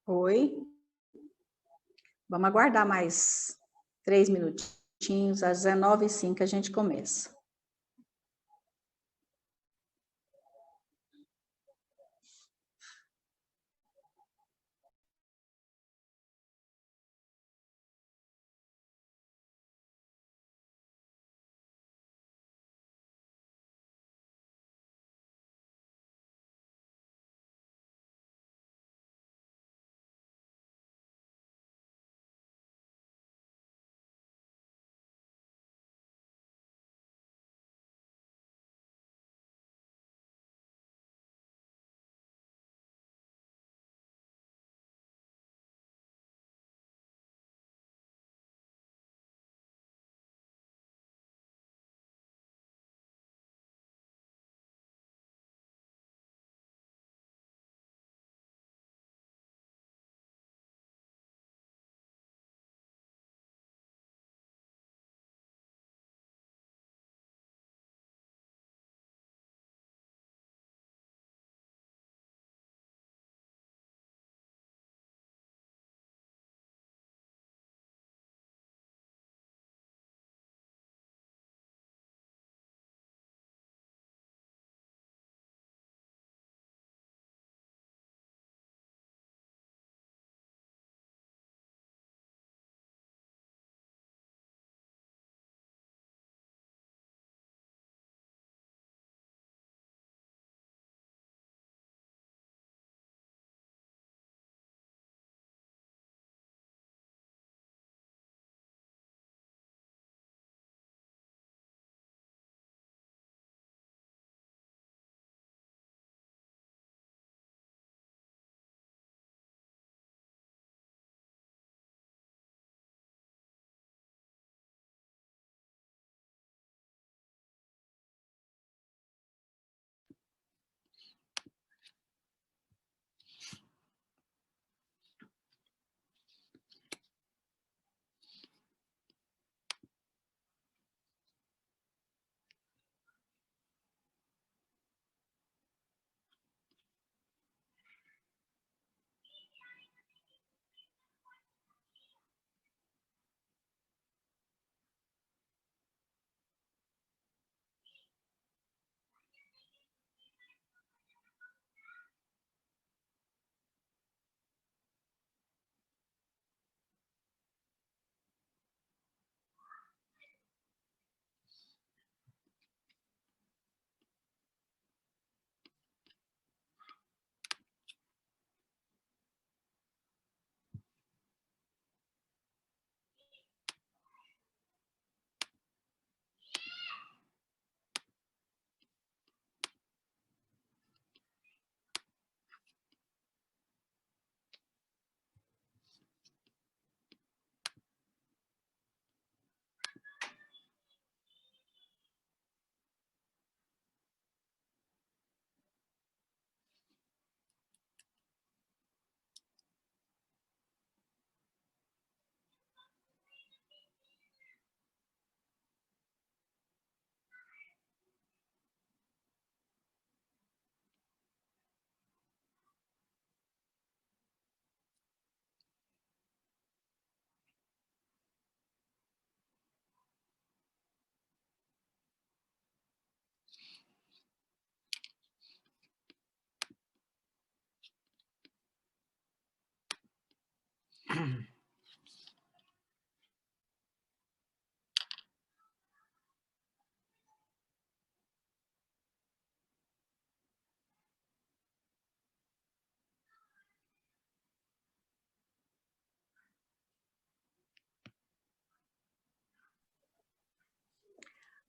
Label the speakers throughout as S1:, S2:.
S1: Oi. Vamos aguardar mais 3 minutinhos, às 19h05 a gente começa.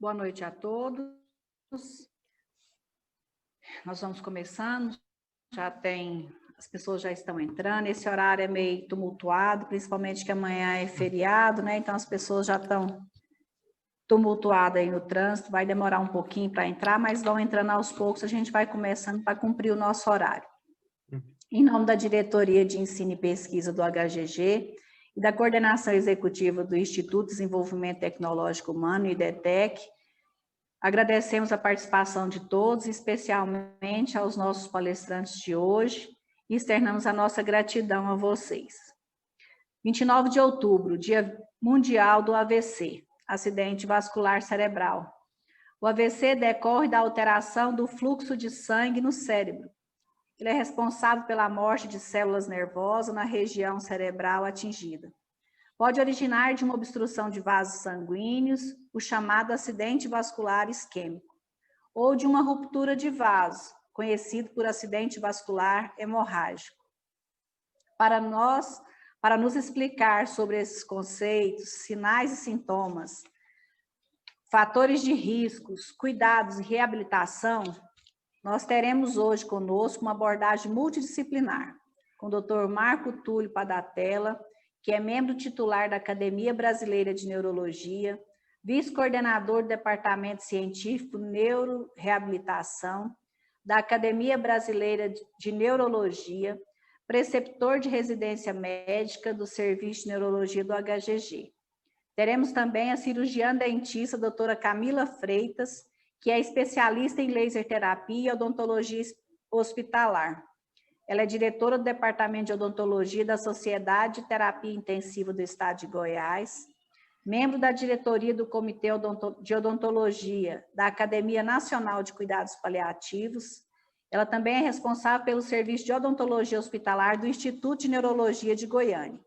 S1: Boa noite a todos. Nós vamos começando. As pessoas já estão entrando. Esse horário é meio tumultuado, principalmente que amanhã é feriado, né? Então as pessoas já estão tumultuadas aí no trânsito. Vai demorar um pouquinho para entrar, mas vão entrando aos poucos. A gente vai começando para cumprir o nosso horário. Em nome da Diretoria de Ensino e Pesquisa do HGG e da Coordenação Executiva do Instituto de Desenvolvimento Tecnológico Humano, IDETEC, agradecemos a participação de todos, especialmente aos nossos palestrantes de hoje, e externamos a nossa gratidão a vocês. 29 de outubro, Dia Mundial do AVC, acidente vascular cerebral. O AVC decorre da alteração do fluxo de sangue no cérebro. Ele é responsável pela morte de células nervosas na região cerebral atingida. Pode originar de uma obstrução de vasos sanguíneos, o chamado acidente vascular isquêmico, ou de uma ruptura de vaso, conhecido por acidente vascular hemorrágico. Para nos explicar sobre esses conceitos, sinais e sintomas, fatores de riscos, cuidados e reabilitação, nós teremos hoje conosco uma abordagem multidisciplinar, com o Dr. Marco Túlio Padatella, que é membro titular da Academia Brasileira de Neurologia, vice-coordenador do Departamento Científico Neuroreabilitação, da Academia Brasileira de Neurologia, preceptor de residência médica do Serviço de Neurologia do HGG. Teremos também a cirurgiã dentista, doutora Camila Freitas, que é especialista em laser terapia e odontologia hospitalar. Ela é diretora do Departamento de Odontologia da Sociedade de Terapia Intensiva do Estado de Goiás, membro da diretoria do Comitê de Odontologia da Academia Nacional de Cuidados Paliativos. Ela também é responsável pelo Serviço de Odontologia Hospitalar do Instituto de Neurologia de Goiânia.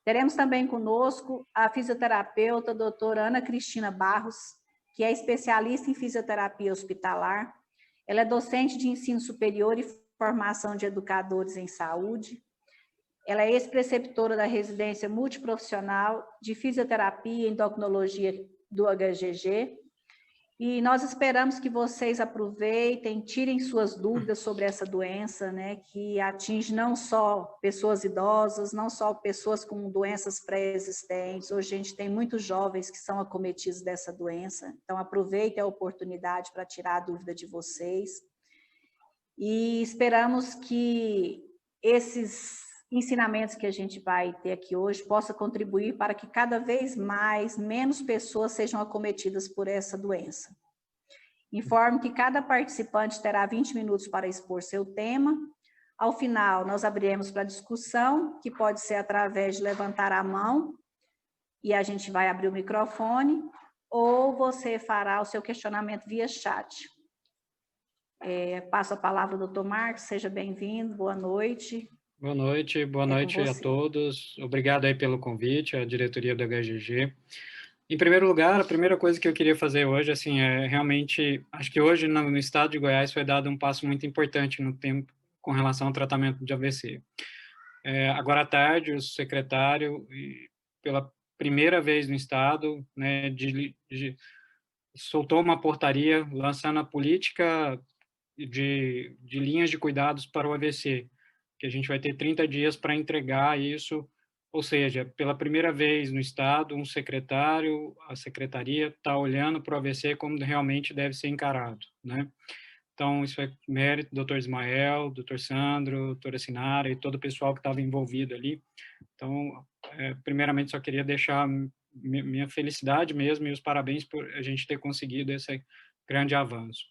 S1: Teremos também conosco a fisioterapeuta doutora Ana Cristina Barros, que é especialista em fisioterapia hospitalar. Ela é docente de ensino superior e formação de educadores em saúde. Ela é ex-preceptora da residência multiprofissional de fisioterapia e endocrinologia do HGG. E nós esperamos que vocês aproveitem, tirem suas dúvidas sobre essa doença, né, que atinge não só pessoas idosas, não só pessoas com doenças pré-existentes. Hoje a gente tem muitos jovens que são acometidos dessa doença. Então, aproveitem a oportunidade para tirar a dúvida de vocês. E esperamos que esses ensinamentos que a gente vai ter aqui hoje possa contribuir para que cada vez menos pessoas sejam acometidas por essa doença. Informo que cada participante terá 20 minutos para expor seu tema. Ao final, nós abriremos para discussão, que pode ser através de levantar a mão, e a gente vai abrir o microfone, ou você fará o seu questionamento via chat. Passo a palavra ao doutor Marcos, seja bem-vindo, boa noite.
S2: Boa noite a todos. Obrigado aí pelo convite, à diretoria do HGG. Em primeiro lugar, a primeira coisa que eu queria fazer hoje, assim, é realmente, acho que hoje no estado de Goiás foi dado um passo muito importante no tempo com relação ao tratamento de AVC. Agora à tarde, o secretário, pela primeira vez no estado, né, soltou uma portaria lançando a política de linhas de cuidados para o AVC, que a gente vai ter 30 dias para entregar isso, ou seja, pela primeira vez no Estado, um secretário, a secretaria está olhando para o AVC como realmente deve ser encarado, né? Então, isso é mérito do Dr. Ismael, Dr. Sandro, doutora Sinara e todo o pessoal que estava envolvido ali. Então, primeiramente, só queria deixar minha felicidade mesmo e os parabéns por a gente ter conseguido esse grande avanço.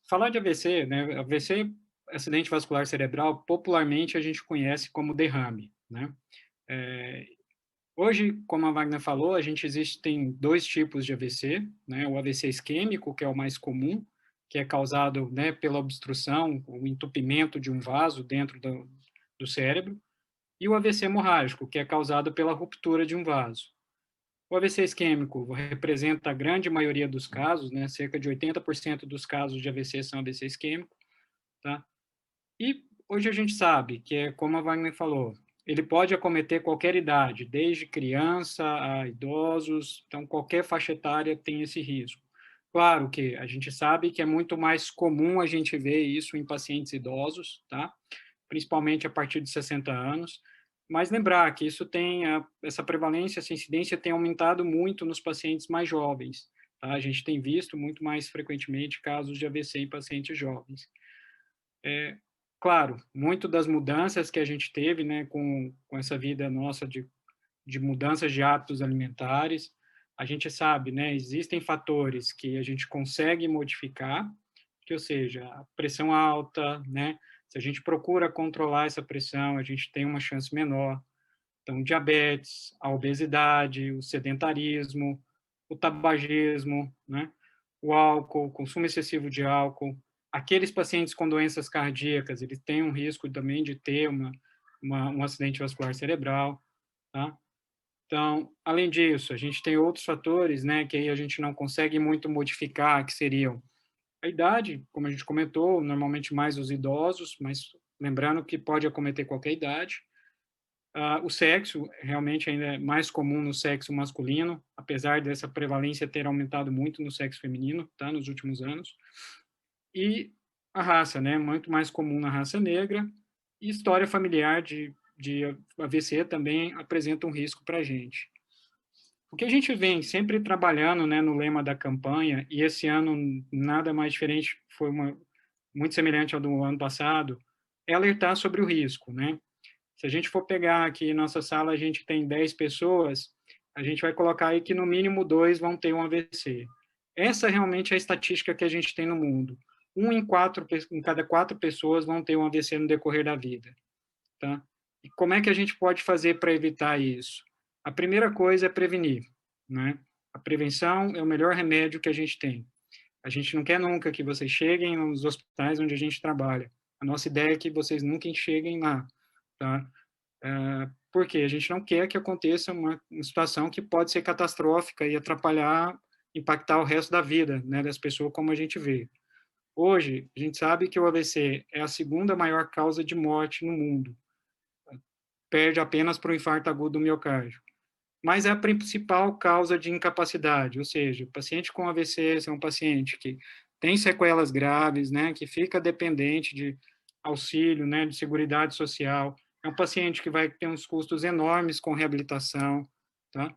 S2: Falar de AVC, né? AVC, acidente vascular cerebral, popularmente a gente conhece como derrame, né? Hoje, como a Wagner falou, tem dois tipos de AVC, né? O AVC isquêmico, que é o mais comum, que é causado, né, pela obstrução, o entupimento de um vaso dentro do cérebro, e o AVC hemorrágico, que é causado pela ruptura de um vaso. O AVC isquêmico representa a grande maioria dos casos, né? Cerca de 80% dos casos de AVC são AVC isquêmico, tá? E hoje a gente sabe que como a Wagner falou, ele pode acometer qualquer idade, desde criança a idosos, então qualquer faixa etária tem esse risco. Claro que a gente sabe que é muito mais comum a gente ver isso em pacientes idosos, tá? Principalmente a partir de 60 anos, mas lembrar que isso essa prevalência, essa incidência tem aumentado muito nos pacientes mais jovens, tá? A gente tem visto muito mais frequentemente casos de AVC em pacientes jovens. Claro, muito das mudanças que a gente teve, né, com essa vida nossa de mudanças de hábitos alimentares, a gente sabe, né, existem fatores que a gente consegue modificar, ou seja, a pressão alta, né, Se a gente procura controlar essa pressão, a gente tem uma chance menor. Então, diabetes, a obesidade, o sedentarismo, o tabagismo, né? O álcool, o consumo excessivo de álcool. Aqueles pacientes com doenças cardíacas, eles têm um risco também de ter um acidente vascular cerebral, tá? Então, além disso, a gente tem outros fatores, né, que aí a gente não consegue muito modificar, que seriam a idade, como a gente comentou, normalmente mais os idosos, mas lembrando que pode acometer qualquer idade. O sexo realmente ainda é mais comum no sexo masculino, apesar dessa prevalência ter aumentado muito no sexo feminino, tá, nos últimos anos. E a raça, né, muito mais comum na raça negra, e história familiar de AVC também apresenta um risco para a gente. O que a gente vem sempre trabalhando, né, no lema da campanha, e esse ano nada mais diferente, foi muito semelhante ao do ano passado, é alertar sobre o risco, né? Se a gente for pegar aqui nossa sala, a gente tem 10 pessoas, a gente vai colocar aí que no mínimo 2 vão ter um AVC. Essa realmente é a estatística que a gente tem no mundo. Em cada 4 pessoas vão ter um AVC no decorrer da vida, tá? E como é que a gente pode fazer para evitar isso? A primeira coisa é prevenir, né? A prevenção é o melhor remédio que a gente tem. A gente não quer nunca que vocês cheguem nos hospitais onde a gente trabalha. A nossa ideia é que vocês nunca cheguem lá, tá? Porque a gente não quer que aconteça uma situação que pode ser catastrófica e atrapalhar, impactar o resto da vida, né, das pessoas, como a gente vê. Hoje, a gente sabe que o AVC é a segunda maior causa de morte no mundo, perde apenas para o infarto agudo do miocárdio. Mas é a principal causa de incapacidade, ou seja, o paciente com AVC é um paciente que tem sequelas graves, né, que fica dependente de auxílio, né, de seguridade social, é um paciente que vai ter uns custos enormes com reabilitação, tá?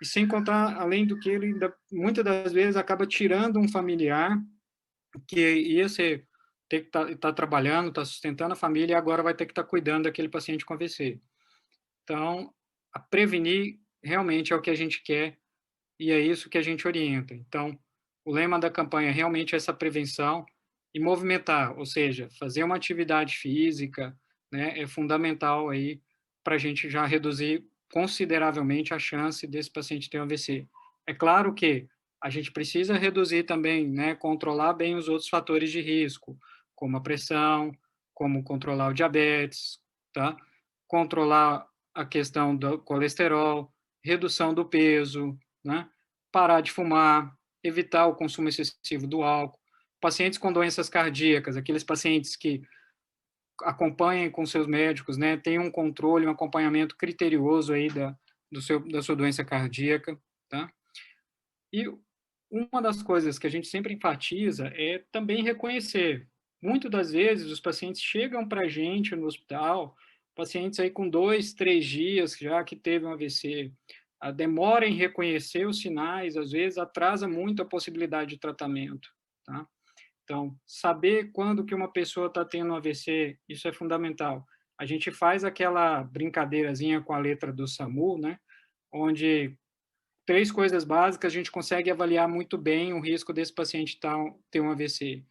S2: E sem contar, além do que ele ainda, muitas das vezes acaba tirando um familiar que ia ser, ter que estar trabalhando, estar sustentando a família e agora vai ter que estar cuidando daquele paciente com AVC. Então, a prevenir realmente é o que a gente quer e é isso que a gente orienta. Então, o lema da campanha é realmente essa prevenção e movimentar, ou seja, fazer uma atividade física, né, é fundamental aí para a gente já reduzir consideravelmente a chance desse paciente ter um AVC. É claro que a gente precisa reduzir também, né, controlar bem os outros fatores de risco, como a pressão, como controlar o diabetes, tá? Controlar a questão do colesterol, redução do peso, né? Parar de fumar, evitar o consumo excessivo do álcool. Pacientes com doenças cardíacas, aqueles pacientes que acompanhem com seus médicos, né, tenham um controle, um acompanhamento criterioso aí da sua doença cardíaca, tá? E uma das coisas que a gente sempre enfatiza é também reconhecer. Muitas das vezes os pacientes chegam para a gente no hospital, pacientes aí com 2, 3 dias já que teve um AVC, a demora em reconhecer os sinais, às vezes atrasa muito a possibilidade de tratamento, tá? Então, saber quando que uma pessoa está tendo um AVC, isso é fundamental. A gente faz aquela brincadeirazinha com a letra do SAMU, né? Onde 3 coisas básicas a gente consegue avaliar muito bem o risco desse paciente ter um AVC.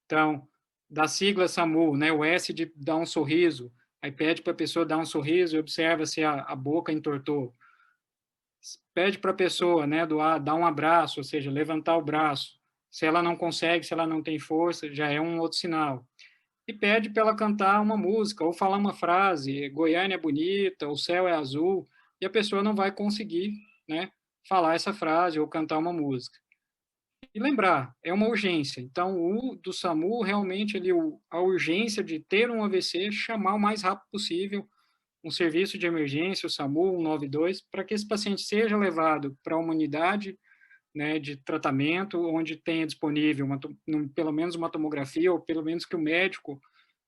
S2: Então, da sigla SAMU, né, o S de dar um sorriso, aí pede para a pessoa dar um sorriso e observa se a boca entortou. Pede para a pessoa, né, dar um abraço, ou seja, levantar o braço. Se ela não consegue, se ela não tem força, já é um outro sinal. E pede para ela cantar uma música ou falar uma frase, Goiânia é bonita, o céu é azul, e a pessoa não vai conseguir, né, falar essa frase ou cantar uma música. E lembrar, é uma urgência. Então, o do SAMU, realmente, a urgência de ter um AVC, chamar o mais rápido possível um serviço de emergência, o SAMU 192, para que esse paciente seja levado para uma unidade, né, de tratamento, onde tenha disponível pelo menos uma tomografia, ou pelo menos que o médico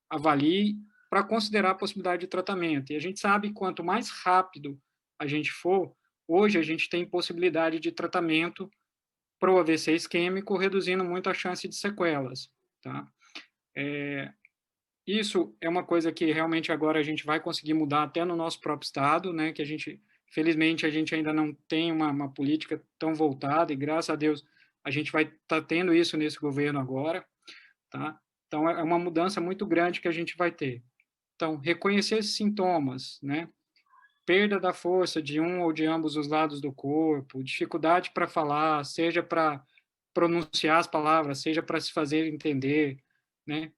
S2: avalie para considerar a possibilidade de tratamento. E a gente sabe que quanto mais rápido a gente for, hoje a gente tem possibilidade de tratamento para o AVC isquêmico, reduzindo muito a chance de sequelas, tá? Isso é uma coisa que realmente agora a gente vai conseguir mudar até no nosso próprio estado, né? Que a gente, felizmente, a gente ainda não tem uma política tão voltada e graças a Deus a gente vai estar tendo isso nesse governo agora, tá? Então, é uma mudança muito grande que a gente vai ter. Então, reconhecer esses sintomas, né? Perda da força de um ou de ambos os lados do corpo, dificuldade para falar, seja para pronunciar as palavras, seja para se fazer entender, né?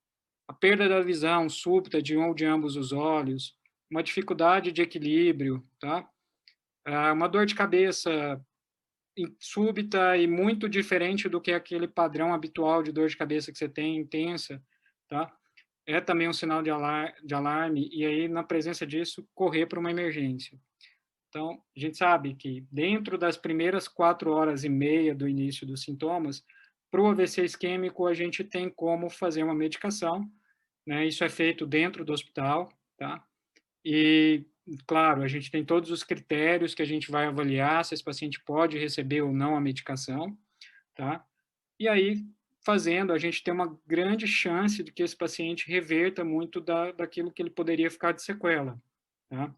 S2: A perda da visão súbita de um ou de ambos os olhos, uma dificuldade de equilíbrio, tá? Uma dor de cabeça súbita e muito diferente do que aquele padrão habitual de dor de cabeça que você tem, intensa, tá? É também um sinal de alarme, e aí, na presença disso, correr para uma emergência. Então, a gente sabe que dentro das primeiras 4 horas e meia do início dos sintomas, para o AVC isquêmico, a gente tem como fazer uma medicação, né? Isso é feito dentro do hospital, tá? E, claro, a gente tem todos os critérios que a gente vai avaliar se esse paciente pode receber ou não a medicação, tá? E aí, fazendo, a gente tem uma grande chance de que esse paciente reverta muito daquilo que ele poderia ficar de sequela, tá?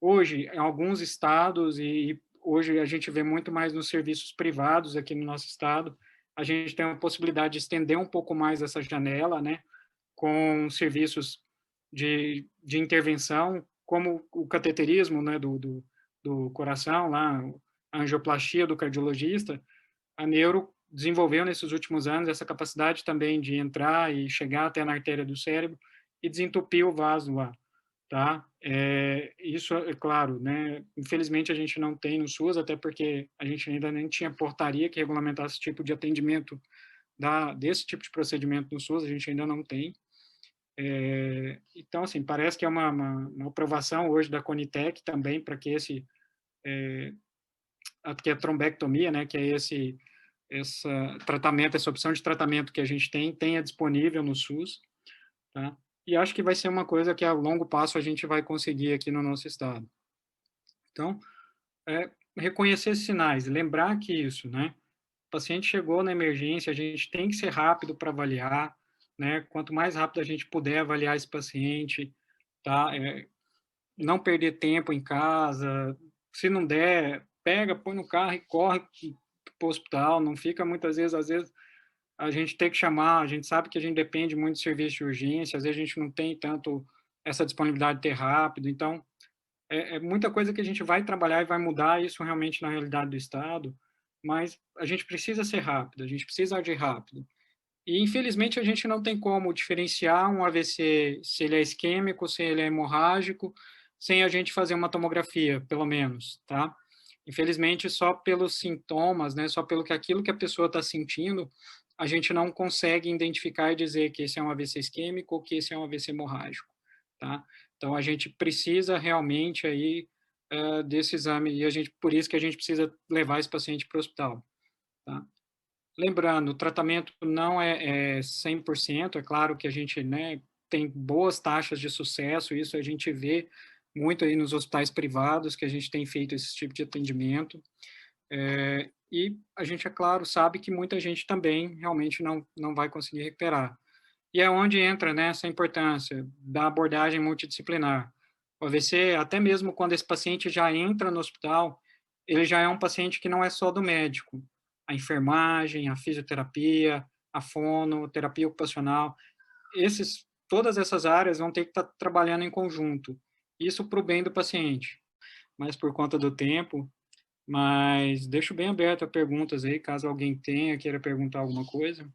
S2: Hoje, em alguns estados, e hoje a gente vê muito mais nos serviços privados aqui no nosso estado, a gente tem a possibilidade de estender um pouco mais essa janela, né, com serviços de intervenção, como o cateterismo, né, do coração, lá, a angioplastia do cardiologista. A neuro desenvolveu nesses últimos anos essa capacidade também de entrar e chegar até na artéria do cérebro e desentupir o vaso lá, tá? Isso é claro, né? Infelizmente a gente não tem no SUS, até porque a gente ainda nem tinha portaria que regulamentasse esse tipo de atendimento desse tipo de procedimento no SUS, a gente ainda não tem. Então, assim, parece que é uma aprovação hoje da Conitec também para que que é a trombectomia, né? Que é esse tratamento, essa opção de tratamento que a gente tenha disponível no SUS, tá? E acho que vai ser uma coisa que a longo prazo a gente vai conseguir aqui no nosso estado. Então, reconhecer esses sinais, lembrar que isso, né? O paciente chegou na emergência, a gente tem que ser rápido para avaliar, né? Quanto mais rápido a gente puder avaliar esse paciente, tá? Não perder tempo em casa, se não der, pega, põe no carro e corre para o hospital, não fica muitas vezes, às vezes a gente tem que chamar, a gente sabe que a gente depende muito do serviço de urgência, às vezes a gente não tem tanto essa disponibilidade de ter rápido, então é muita coisa que a gente vai trabalhar e vai mudar isso realmente na realidade do Estado, mas a gente precisa ser rápido, a gente precisa agir rápido. E, infelizmente, a gente não tem como diferenciar um AVC, se ele é isquêmico, se ele é hemorrágico, sem a gente fazer uma tomografia, pelo menos, tá? Infelizmente, só pelos sintomas, né, só pelo que aquilo que a pessoa está sentindo, a gente não consegue identificar e dizer que esse é um AVC isquêmico ou que esse é um AVC hemorrágico, tá? Então, a gente precisa realmente aí desse exame, e por isso que a gente precisa levar esse paciente para o hospital, tá? Lembrando, o tratamento não é 100%, é claro que a gente, né, tem boas taxas de sucesso, isso a gente vê muito aí nos hospitais privados, que a gente tem feito esse tipo de atendimento, e a gente, é claro, sabe que muita gente também realmente não vai conseguir recuperar. E é onde entra, né, essa importância da abordagem multidisciplinar. O AVC, até mesmo quando esse paciente já entra no hospital, ele já é um paciente que não é só do médico. A enfermagem, a fisioterapia, a fono, terapia ocupacional, todas essas áreas vão ter que estar trabalhando em conjunto. Isso para o bem do paciente. Mas por conta do tempo, mas deixo bem aberto a perguntas aí, caso alguém queira perguntar alguma coisa.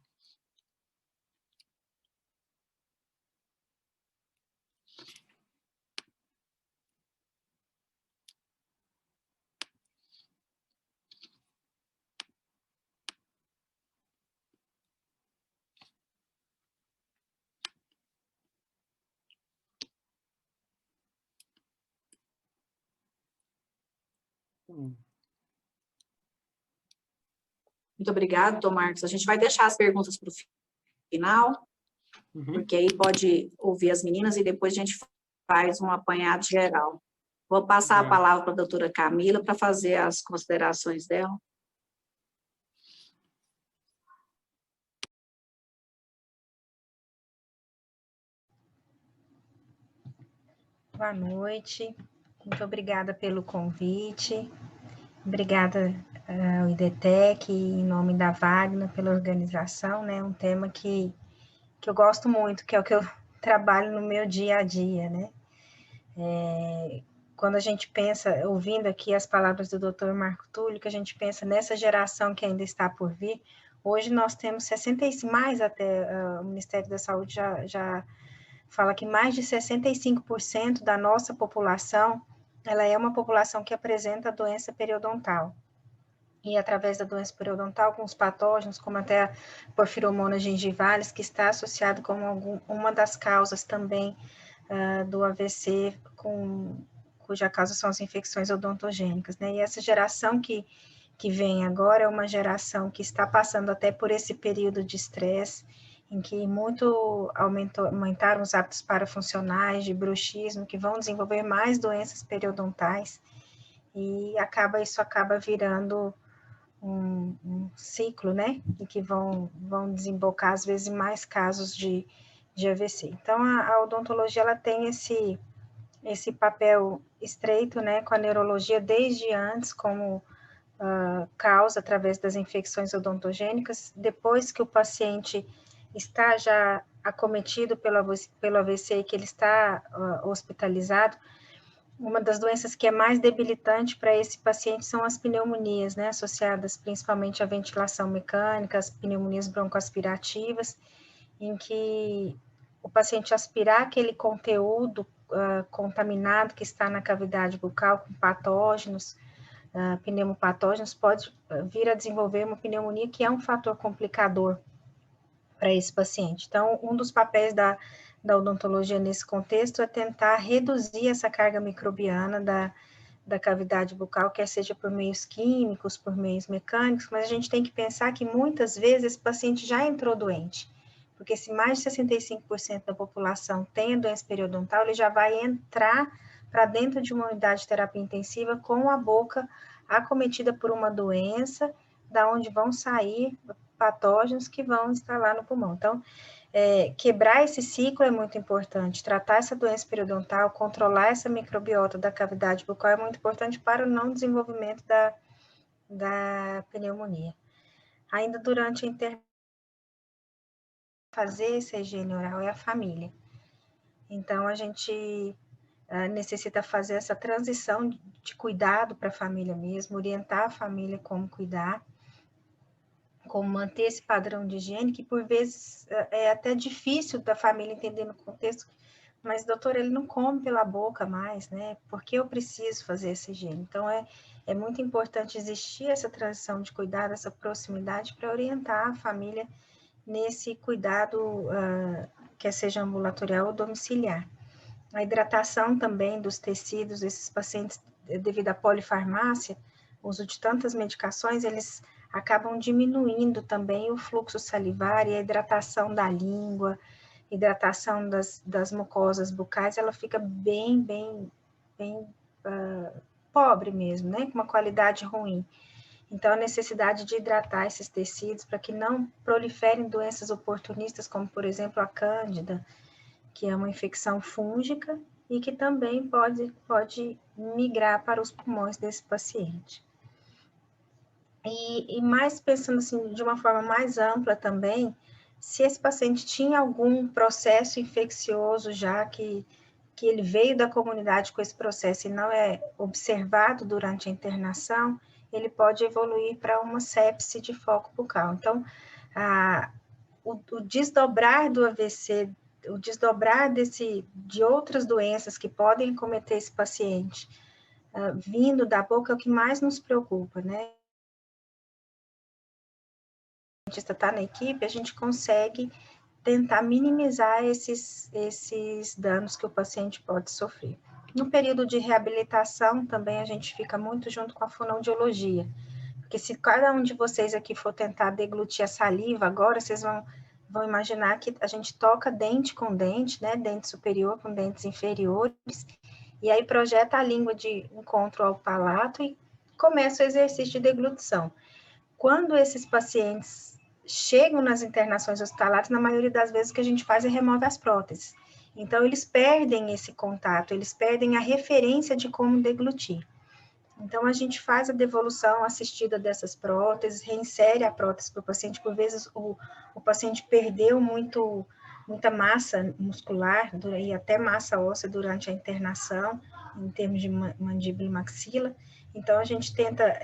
S1: Muito obrigado, Tom Marcos. A gente vai deixar as perguntas para o final, porque aí pode ouvir as meninas e depois a gente faz um apanhado geral. Vou passar a palavra para a doutora Camila para fazer as considerações dela.
S3: Boa noite, muito obrigada pelo convite, obrigada ao IDETEC, em nome da Wagner, pela organização, né, um tema que eu gosto muito, que é o que eu trabalho no meu dia a dia, né? Quando a gente pensa, ouvindo aqui as palavras do Dr. Marco Túlio, que a gente pensa nessa geração que ainda está por vir, hoje nós temos 65, mais até, o Ministério da Saúde já fala que mais de 65% da nossa população, ela é uma população que apresenta doença periodontal. E através da doença periodontal, alguns patógenos, como até a porfiromona gingivalis, que está associado como uma das causas também do AVC, cuja causa são as infecções odontogênicas, né? E essa geração que vem agora é uma geração que está passando até por esse período de estresse, em que muito aumentaram os hábitos parafuncionais, de bruxismo, que vão desenvolver mais doenças periodontais, e isso acaba virando um ciclo, né? E que vão desembocar, às vezes, em mais casos de AVC. Então, a odontologia, ela tem esse papel estreito, né, com a neurologia desde antes, como causa através das infecções odontogênicas. Depois que o paciente está já acometido pelo AVC e que ele está hospitalizado, uma das doenças que é mais debilitante para esse paciente são as pneumonias, né, associadas principalmente à ventilação mecânica, as pneumonias broncoaspirativas, em que o paciente aspirar aquele conteúdo contaminado que está na cavidade bucal com patógenos, pneumopatógenos, pode vir a desenvolver uma pneumonia, que é um fator complicador para esse paciente. Então, um dos papéis da odontologia nesse contexto é tentar reduzir essa carga microbiana da cavidade bucal, quer seja por meios químicos, por meios mecânicos, mas a gente tem que pensar que muitas vezes esse paciente já entrou doente, porque se mais de 65% da população tem a doença periodontal, ele já vai entrar para dentro de uma unidade de terapia intensiva com a boca acometida por uma doença, da onde vão sair patógenos que vão instalar no pulmão. Então, quebrar esse ciclo é muito importante, tratar essa doença periodontal, controlar essa microbiota da cavidade bucal é muito importante para o não desenvolvimento da pneumonia. Ainda durante a internação, fazer essa higiene oral é a família. Então, a gente necessita fazer essa transição de cuidado para a família mesmo, orientar a família como cuidar, como manter esse padrão de higiene, que por vezes é até difícil da família entender no contexto, mas doutor, ele não come pela boca mais, né? Por que eu preciso fazer essa higiene? Então, é muito importante existir essa transição de cuidado, essa proximidade para orientar a família nesse cuidado, quer seja ambulatorial ou domiciliar. A hidratação também dos tecidos, esses pacientes, devido à polifarmácia, uso de tantas medicações, eles acabam diminuindo também o fluxo salivar e a hidratação da língua, hidratação das mucosas bucais, ela fica bem pobre mesmo, né? Com uma qualidade ruim. Então, a necessidade de hidratar esses tecidos para que não proliferem doenças oportunistas, como, por exemplo, a cândida, que é uma infecção fúngica e que também pode migrar para os pulmões desse paciente. E mais pensando assim, de uma forma mais ampla também, se esse paciente tinha algum processo infeccioso já que ele veio da comunidade com esse processo e não é observado durante a internação, ele pode evoluir para uma sepse de foco bucal. Então, o desdobrar do AVC, o desdobrar de outras doenças que podem cometer esse paciente, vindo da boca, é o que mais nos preocupa, né? O dentista está na equipe, a gente consegue tentar minimizar esses danos que o paciente pode sofrer. No período de reabilitação, também a gente fica muito junto com a fonoaudiologia, porque se cada um de vocês aqui for tentar deglutir a saliva agora, vocês vão imaginar que a gente toca dente com dente, né, dente superior com dentes inferiores, e aí projeta a língua de encontro ao palato e começa o exercício de deglutição. Quando esses pacientes chegam nas internações hospitalares, na maioria das vezes o que a gente faz é remove as próteses. Então, eles perdem esse contato, eles perdem a referência de como deglutir. Então, a gente faz a devolução assistida dessas próteses, reinsere a prótese para o paciente. Por vezes, o paciente perdeu muito muita massa muscular e até massa óssea durante a internação, em termos de mandíbula e maxila. Então, a gente tenta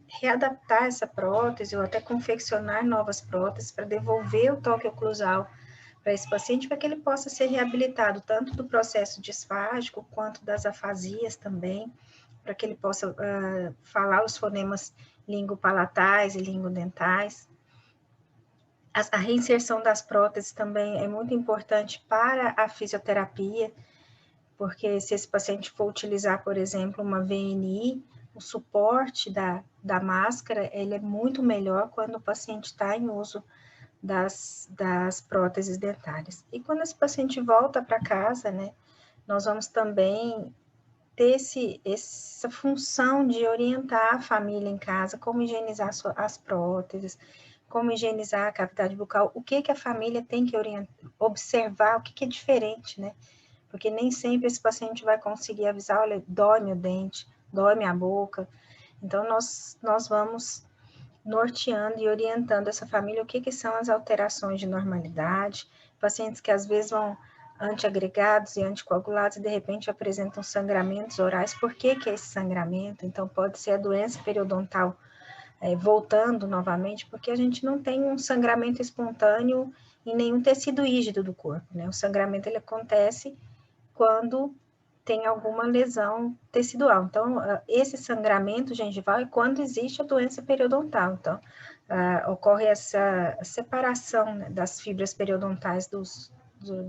S3: readaptar essa prótese ou até confeccionar novas próteses para devolver o toque oclusal para esse paciente, para que ele possa ser reabilitado tanto do processo disfágico quanto das afasias também, para que ele possa falar os fonemas língua-palatais e língua-dentais. A reinserção das próteses também é muito importante para a fisioterapia, porque se esse paciente for utilizar, por exemplo, uma VNI, o suporte da máscara, ele é muito melhor quando o paciente está em uso das próteses dentárias. E quando esse paciente volta para casa, né, nós vamos também ter essa função de orientar a família em casa, como higienizar as próteses, como higienizar a cavidade bucal, o que a família tem que observar, o que é diferente, né? Porque nem sempre esse paciente vai conseguir avisar, olha, dói meu dente, dói minha boca. Então, nós vamos norteando e orientando essa família o que são as alterações de normalidade, pacientes que às vezes vão antiagregados e anticoagulados e de repente apresentam sangramentos orais. Por que é esse sangramento? Então, pode ser a doença periodontal voltando novamente, porque a gente não tem um sangramento espontâneo em nenhum tecido rígido do corpo, né? O sangramento, ele acontece quando tem alguma lesão tecidual. Então, esse sangramento gengival é quando existe a doença periodontal. Então, ocorre essa separação, né, das fibras periodontais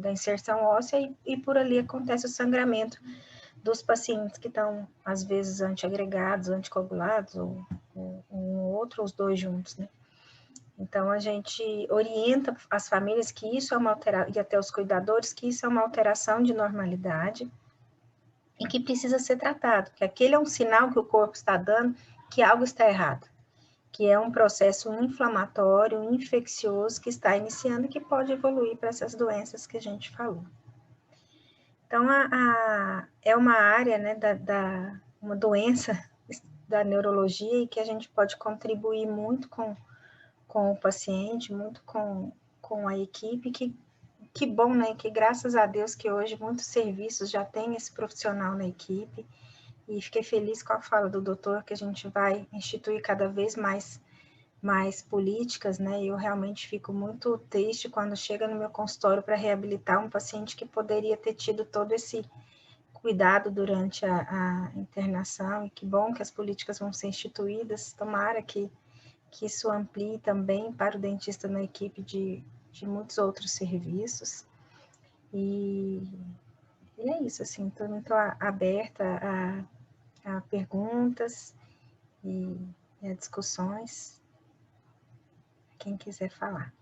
S3: da inserção óssea e por ali acontece o sangramento dos pacientes que estão, às vezes, antiagregados, anticoagulados, ou um outro, os dois juntos, né? Então, a gente orienta as famílias que isso é uma alteração, e até os cuidadores, que isso é uma alteração de normalidade e que precisa ser tratado, que aquele é um sinal que o corpo está dando que algo está errado, que é um processo inflamatório, infeccioso, que está iniciando e que pode evoluir para essas doenças que a gente falou. Então, é uma área, né, uma doença da neurologia e que a gente pode contribuir muito com o paciente, muito com a equipe, que bom, né, que graças a Deus que hoje muitos serviços já têm esse profissional na equipe, e fiquei feliz com a fala do doutor, que a gente vai instituir cada vez mais políticas, né, e eu realmente fico muito triste quando chega no meu consultório para reabilitar um paciente que poderia ter tido todo esse cuidado durante a internação, e que bom que as políticas vão ser instituídas, tomara que isso amplie também para o dentista na equipe de muitos outros serviços, e é isso, assim, estou muito aberta a perguntas e a discussões, quem quiser falar.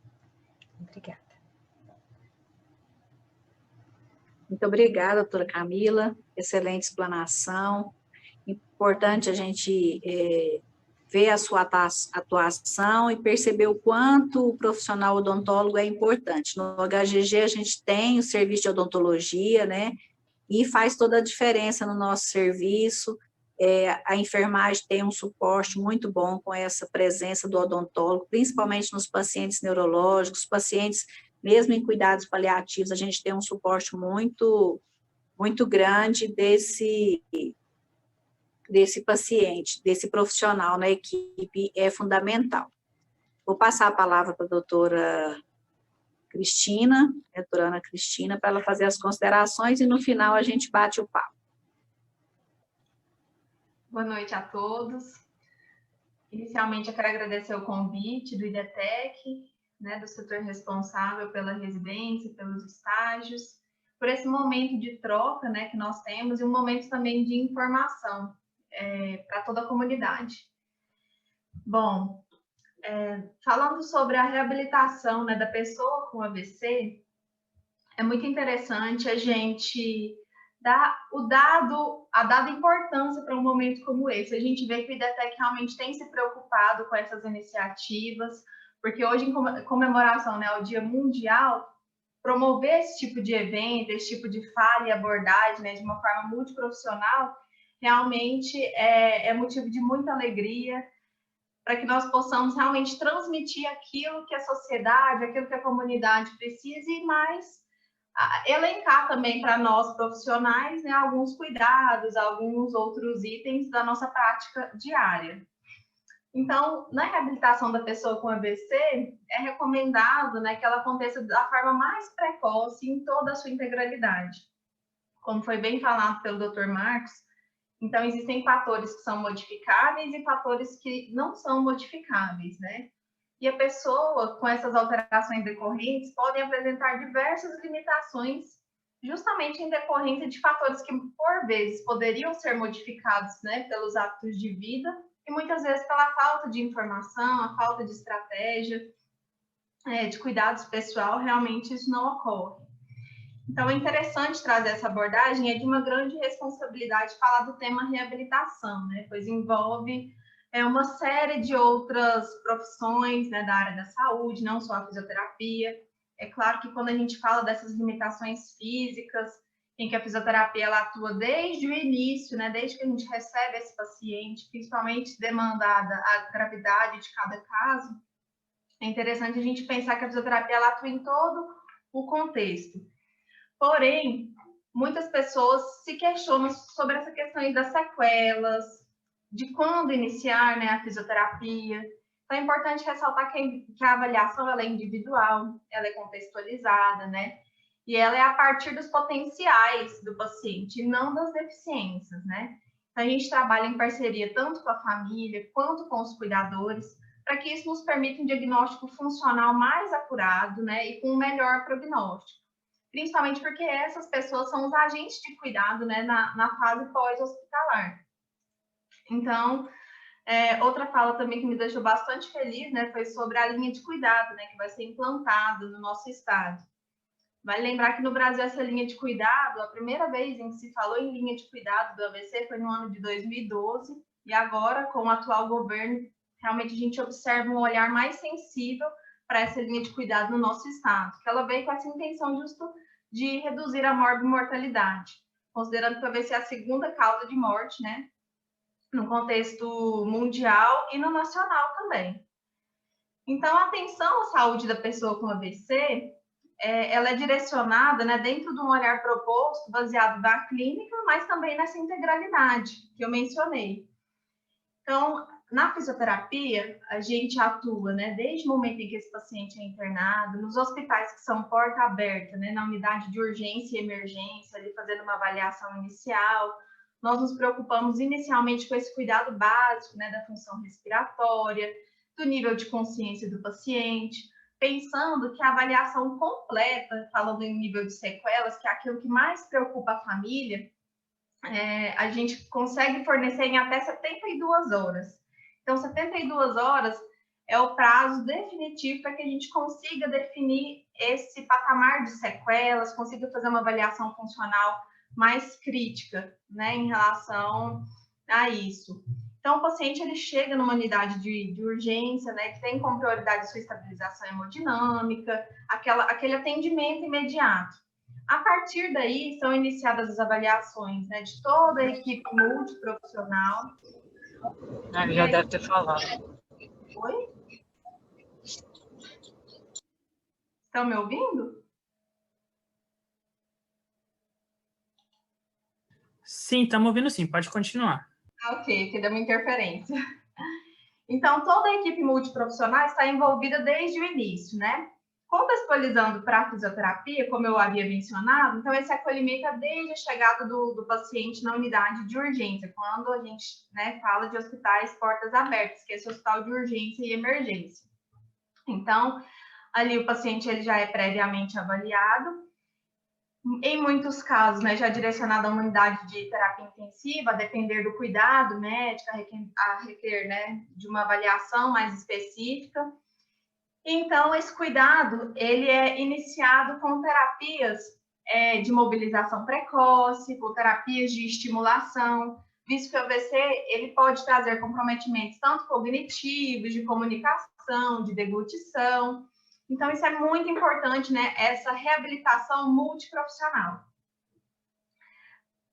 S3: Obrigada.
S1: Muito obrigada, doutora Camila, excelente explanação. Importante a gente ver a sua atuação e perceber o quanto o profissional odontólogo é importante. No HGG a gente tem o serviço de odontologia, né, e faz toda a diferença no nosso serviço. A enfermagem tem um suporte muito bom com essa presença do odontólogo, principalmente nos pacientes neurológicos, pacientes, mesmo em cuidados paliativos, a gente tem um suporte muito, muito grande desse paciente, desse profissional na equipe, é fundamental. Vou passar a palavra para a doutora Cristina, a doutora Ana Cristina, para ela fazer as considerações e no final a gente bate o papo.
S4: Boa noite a todos. Inicialmente, eu quero agradecer o convite do IDETEC, né, do setor responsável pela residência, pelos estágios, por esse momento de troca, né, que nós temos, e um momento também de informação para toda a comunidade. Bom, falando sobre a reabilitação, né, da pessoa com AVC, é muito interessante a gente dar a dada importância para um momento como esse. A gente vê que o IDETEC realmente tem se preocupado com essas iniciativas, porque hoje, em comemoração, né, ao Dia Mundial, promover esse tipo de evento, esse tipo de fala e abordagem, né, de uma forma multiprofissional, realmente é motivo de muita alegria. para que nós possamos realmente transmitir aquilo que a sociedade, aquilo que a comunidade precisa e mais elencar também para nós profissionais, né, alguns cuidados, alguns outros itens da nossa prática diária. Então, na reabilitação da pessoa com AVC, é recomendado, né, que ela aconteça da forma mais precoce em toda a sua integralidade. Como foi bem falado pelo Dr. Marcos, então existem fatores que são modificáveis e fatores que não são modificáveis, né? E a pessoa com essas alterações decorrentes podem apresentar diversas limitações, justamente em decorrência de fatores que, por vezes, poderiam ser modificados, né, pelos hábitos de vida, e muitas vezes pela falta de informação, a falta de estratégia, de cuidados pessoal, realmente isso não ocorre. Então, é interessante trazer essa abordagem, é de uma grande responsabilidade falar do tema reabilitação, né, pois envolve uma série de outras profissões, né, da área da saúde, não só a fisioterapia. É claro que quando a gente fala dessas limitações físicas, em que a fisioterapia ela atua desde o início, né, desde que a gente recebe esse paciente, principalmente demandada a gravidade de cada caso, é interessante a gente pensar que a fisioterapia ela atua em todo o contexto. Porém, muitas pessoas se questionam sobre essa questão das sequelas, de quando iniciar, né, a fisioterapia. Então, é importante ressaltar que a avaliação ela é individual, ela é contextualizada, né? E ela é a partir dos potenciais do paciente, não das deficiências, né? Então, a gente trabalha em parceria tanto com a família quanto com os cuidadores, para que isso nos permita um diagnóstico funcional mais acurado, né? E com um melhor prognóstico. Principalmente porque essas pessoas são os agentes de cuidado, né? Na fase pós-hospitalar. Então, outra fala também que me deixou bastante feliz, né, foi sobre a linha de cuidado, né, que vai ser implantada no nosso estado. Vale lembrar que no Brasil essa linha de cuidado, a primeira vez em que se falou em linha de cuidado do AVC foi no ano de 2012, e agora, com o atual governo, realmente a gente observa um olhar mais sensível para essa linha de cuidado no nosso estado, que ela veio com essa intenção justo de reduzir a morbimortalidade, considerando que o AVC é a segunda causa de morte, né, no contexto mundial e no nacional também. Então, a atenção à saúde da pessoa com AVC, ela é direcionada, né, dentro de um olhar proposto, baseado na clínica, mas também nessa integralidade que eu mencionei. Então, na fisioterapia, a gente atua, né, desde o momento em que esse paciente é internado, nos hospitais que são porta aberta, né, na unidade de urgência e emergência, ali fazendo uma avaliação inicial. Nós nos preocupamos inicialmente com esse cuidado básico, né, da função respiratória, do nível de consciência do paciente, pensando que a avaliação completa, falando em nível de sequelas, que é aquilo que mais preocupa a família, a gente consegue fornecer em até 72 horas. Então, 72 horas é o prazo definitivo para que a gente consiga definir esse patamar de sequelas, consiga fazer uma avaliação funcional mais crítica, né, em relação a isso. Então, o paciente ele chega numa unidade de urgência, né, que tem como prioridade sua estabilização hemodinâmica, aquele atendimento imediato. A partir daí, são iniciadas as avaliações, né, de toda a equipe multiprofissional.
S5: Ele já deve ter falado.
S4: Oi? Estão me ouvindo?
S6: Sim, estamos ouvindo sim, pode continuar.
S4: Ok, que deu uma interferência. Então, toda a equipe multiprofissional está envolvida desde o início, né? Contextualizando para a fisioterapia, como eu havia mencionado, então esse acolhimento é desde a chegada do paciente na unidade de urgência, quando a gente, né, fala de hospitais portas abertas, que é esse hospital de urgência e emergência. Então, ali o paciente ele já é previamente avaliado, em muitos casos, né, já direcionado a uma unidade de terapia intensiva, a depender do cuidado médico, a requerer, né, de uma avaliação mais específica. Então, esse cuidado, ele é iniciado com terapias de mobilização precoce, com terapias de estimulação, visto que o AVC, ele pode trazer comprometimentos tanto cognitivos, de comunicação, de deglutição. Então, isso é muito importante, né? Essa reabilitação multiprofissional.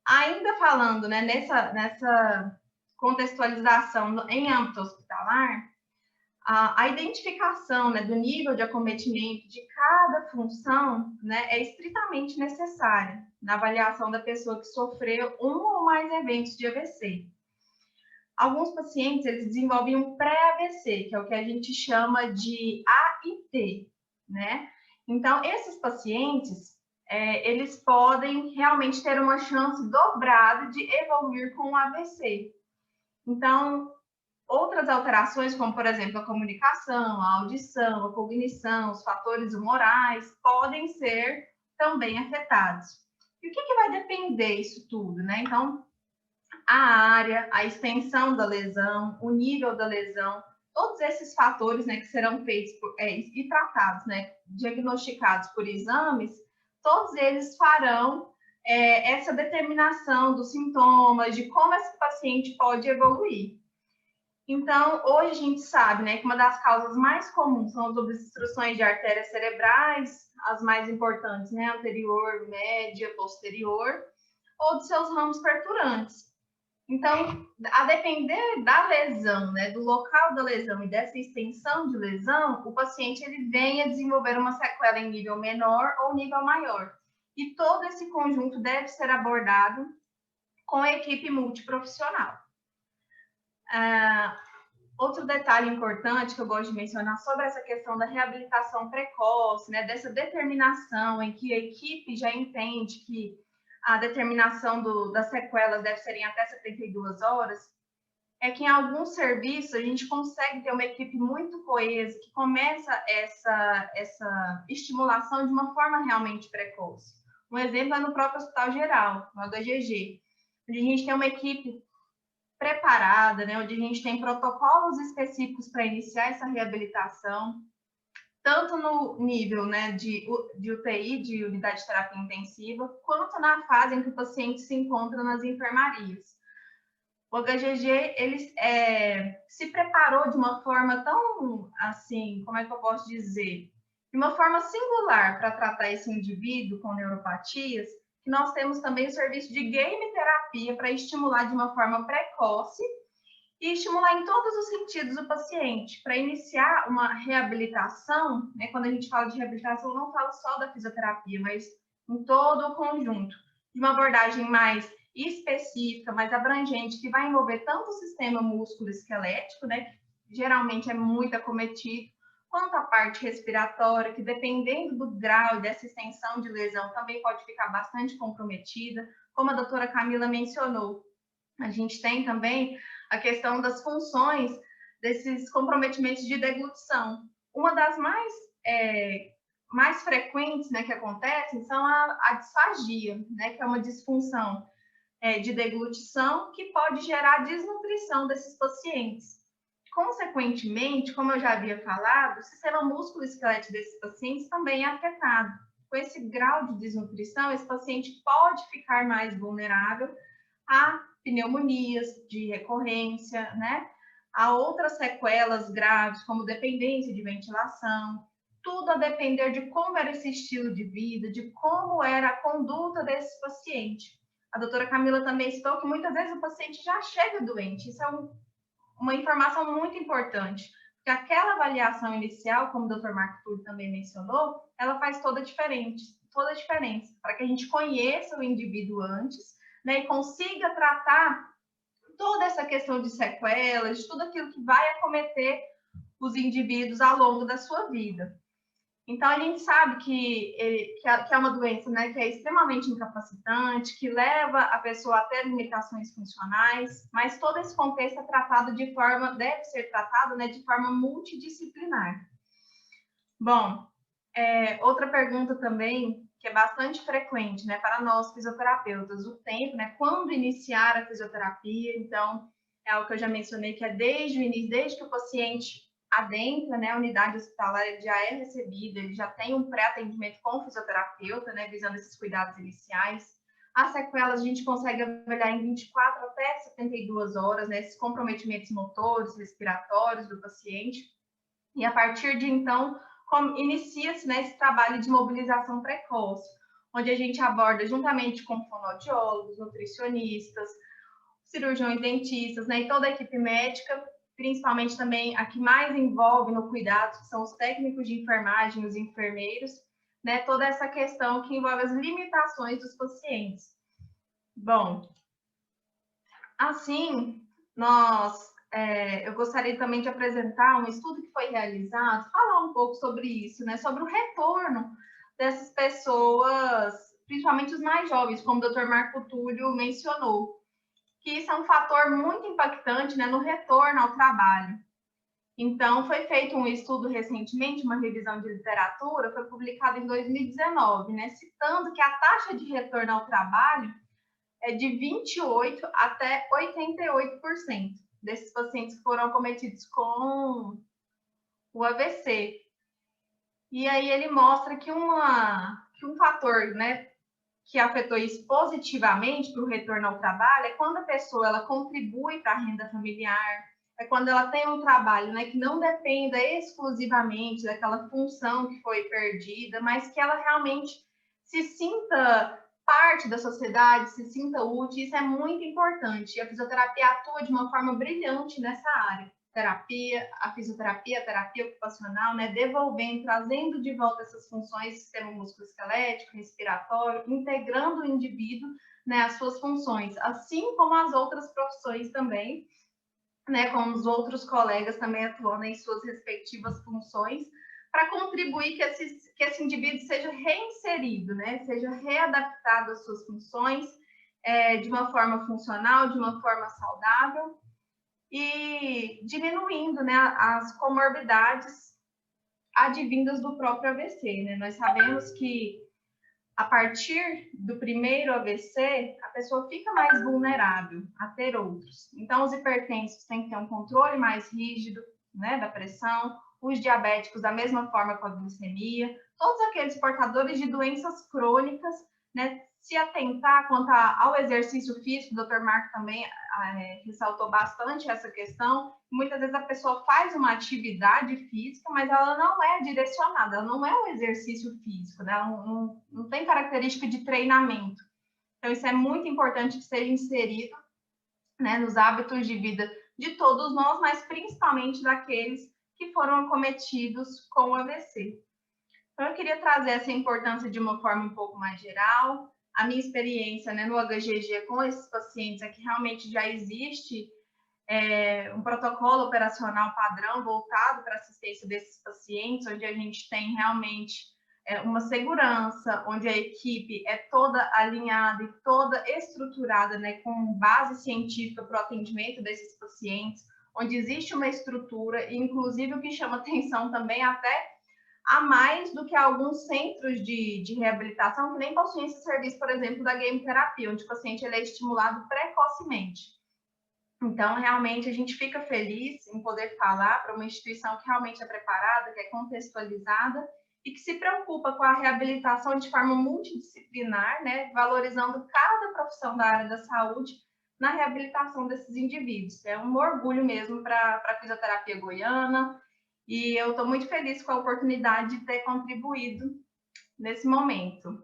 S4: Ainda falando, né, nessa contextualização em âmbito hospitalar, A identificação, né, do nível de acometimento de cada função, né, é estritamente necessária na avaliação da pessoa que sofreu um ou mais eventos de AVC. Alguns pacientes, eles desenvolvem um pré-AVC, que é o que a gente chama de AIT, né? Então, esses pacientes, eles podem realmente ter uma chance dobrada de evoluir com o AVC. Então, outras alterações, como, por exemplo, a comunicação, a audição, a cognição, os fatores humorais, podem ser também afetados. E o que vai depender isso tudo, né? Então, a área, a extensão da lesão, o nível da lesão, todos esses fatores, né, que serão feitos e tratados, né, diagnosticados por exames, todos eles farão essa determinação dos sintomas, de como esse paciente pode evoluir. Então, hoje a gente sabe, né, que uma das causas mais comuns são as obstruções de artérias cerebrais, as mais importantes, né, anterior, média, posterior, ou de seus ramos perturantes. Então, a depender da lesão, né, do local da lesão e dessa extensão de lesão, o paciente ele vem a desenvolver uma sequela em nível menor ou nível maior. E todo esse conjunto deve ser abordado com a equipe multiprofissional. Outro detalhe importante que eu gosto de mencionar sobre essa questão da reabilitação precoce, né, dessa determinação em que a equipe já entende que a determinação das sequelas deve ser em até 72 horas, é que em alguns serviços a gente consegue ter uma equipe muito coesa, que começa essa estimulação de uma forma realmente precoce. Um exemplo é no próprio Hospital Geral, no HGG, onde a gente tem uma equipe preparada, né, onde a gente tem protocolos específicos para iniciar essa reabilitação, tanto no nível, né, de UTI, de unidade de terapia intensiva, quanto na fase em que o paciente se encontra nas enfermarias. O HGG, ele se preparou de uma forma tão, assim, como é que eu posso dizer? De uma forma singular para tratar esse indivíduo com neuropatias, que nós temos também o serviço de game terapia para estimular de uma forma precoce e estimular em todos os sentidos o paciente, para iniciar uma reabilitação, né? Quando a gente fala de reabilitação, eu não falo só da fisioterapia, mas em todo o conjunto, de uma abordagem mais específica, mais abrangente, que vai envolver tanto o sistema músculo-esquelético, né, que geralmente é muito acometido, quanto a parte respiratória, que dependendo do grau e dessa extensão de lesão, também pode ficar bastante comprometida, como a doutora Camila mencionou. A gente tem também a questão das funções desses comprometimentos de deglutição. Uma das mais frequentes, né, que acontecem são a disfagia, né, que é uma disfunção de deglutição que pode gerar desnutrição desses pacientes. Consequentemente, como eu já havia falado, o sistema músculo-esquelético desses pacientes também é afetado. Com esse grau de desnutrição, esse paciente pode ficar mais vulnerável a pneumonias de recorrência, né? A outras sequelas graves, como dependência de ventilação, tudo a depender de como era esse estilo de vida, de como era a conduta desse paciente. A doutora Camila também citou que muitas vezes o paciente já chega doente. Isso é uma informação muito importante, porque aquela avaliação inicial, como o doutor Marco Túlio também mencionou, ela faz toda a diferença, para que a gente conheça o indivíduo antes, né, e consiga tratar toda essa questão de sequelas, de tudo aquilo que vai acometer os indivíduos ao longo da sua vida. Então, a gente sabe que é uma doença, né, que é extremamente incapacitante, que leva a pessoa a ter limitações funcionais, mas todo esse contexto deve ser tratado, né, de forma multidisciplinar. Bom, outra pergunta também, que é bastante frequente, né, para nós fisioterapeutas, o tempo, né, quando iniciar a fisioterapia. Então, é algo que eu já mencionei, que é desde o início, desde que o paciente adentra, né, a unidade hospitalar, ele já é recebido, ele já tem um pré-atendimento com o fisioterapeuta, né, visando esses cuidados iniciais. As sequelas a gente consegue avaliar em 24 até 72 horas, né, esses comprometimentos motores, respiratórios do paciente. E a partir de então, inicia-se, né, esse trabalho de mobilização precoce, onde a gente aborda juntamente com fonoaudiólogos, nutricionistas, cirurgiões dentistas, né, e toda a equipe médica, principalmente também a que mais envolve no cuidado, que são os técnicos de enfermagem, os enfermeiros, né? Toda essa questão que envolve as limitações dos pacientes. Bom, assim, eu gostaria também de apresentar um estudo que foi realizado, falar um pouco sobre isso, né? Sobre o retorno dessas pessoas, principalmente os mais jovens, como o Dr. Marco Túlio mencionou, que isso é um fator muito impactante, né, no retorno ao trabalho. Então, foi feito um estudo recentemente, uma revisão de literatura, foi publicado em 2019, né, citando que a taxa de retorno ao trabalho é de 28% até 88% desses pacientes que foram acometidos com o AVC. E aí ele mostra que um fator, né, que afetou isso positivamente para o retorno ao trabalho é quando a pessoa ela contribui para a renda familiar, é quando ela tem um trabalho, né, que não dependa exclusivamente daquela função que foi perdida, mas que ela realmente se sinta parte da sociedade, se sinta útil. Isso é muito importante. E a fisioterapia atua de uma forma brilhante nessa área. A fisioterapia, a terapia ocupacional, né, devolvendo, trazendo de volta essas funções do sistema musculoesquelético, respiratório, integrando o indivíduo, né, às suas funções, assim como as outras profissões também, né, como os outros colegas também atuando em suas respectivas funções, para contribuir que esse indivíduo seja reinserido, né, seja readaptado às suas funções de uma forma funcional, de uma forma saudável, e diminuindo, né, as comorbidades advindas do próprio AVC, né? Nós sabemos que a partir do primeiro AVC, a pessoa fica mais vulnerável a ter outros. Então, os hipertensos têm que ter um controle mais rígido, né, da pressão, os diabéticos da mesma forma com a glicemia, todos aqueles portadores de doenças crônicas, né, se atentar quanto ao exercício físico. O Dr. Marco também ressaltou bastante essa questão. Muitas vezes a pessoa faz uma atividade física, mas ela não é direcionada, ela não é um exercício físico, né? Ela não tem característica de treinamento. Então, isso é muito importante que seja inserido, né, nos hábitos de vida de todos nós, mas principalmente daqueles que foram acometidos com o AVC. Então, eu queria trazer essa importância de uma forma um pouco mais geral. A minha experiência, né, no HGG com esses pacientes é que realmente já existe um protocolo operacional padrão voltado para a assistência desses pacientes, onde a gente tem realmente uma segurança, onde a equipe é toda alinhada e toda estruturada, né, com base científica para o atendimento desses pacientes, onde existe uma estrutura, e inclusive o que chama atenção também até a mais do que alguns centros de reabilitação que nem possuem esse serviço, por exemplo, da game terapia, onde o paciente ele é estimulado precocemente. Então, realmente, a gente fica feliz em poder falar para uma instituição que realmente é preparada, que é contextualizada e que se preocupa com a reabilitação de forma multidisciplinar, né, valorizando cada profissão da área da saúde na reabilitação desses indivíduos. É um orgulho mesmo para a fisioterapia goiana, e eu estou muito feliz com a oportunidade de ter contribuído nesse momento.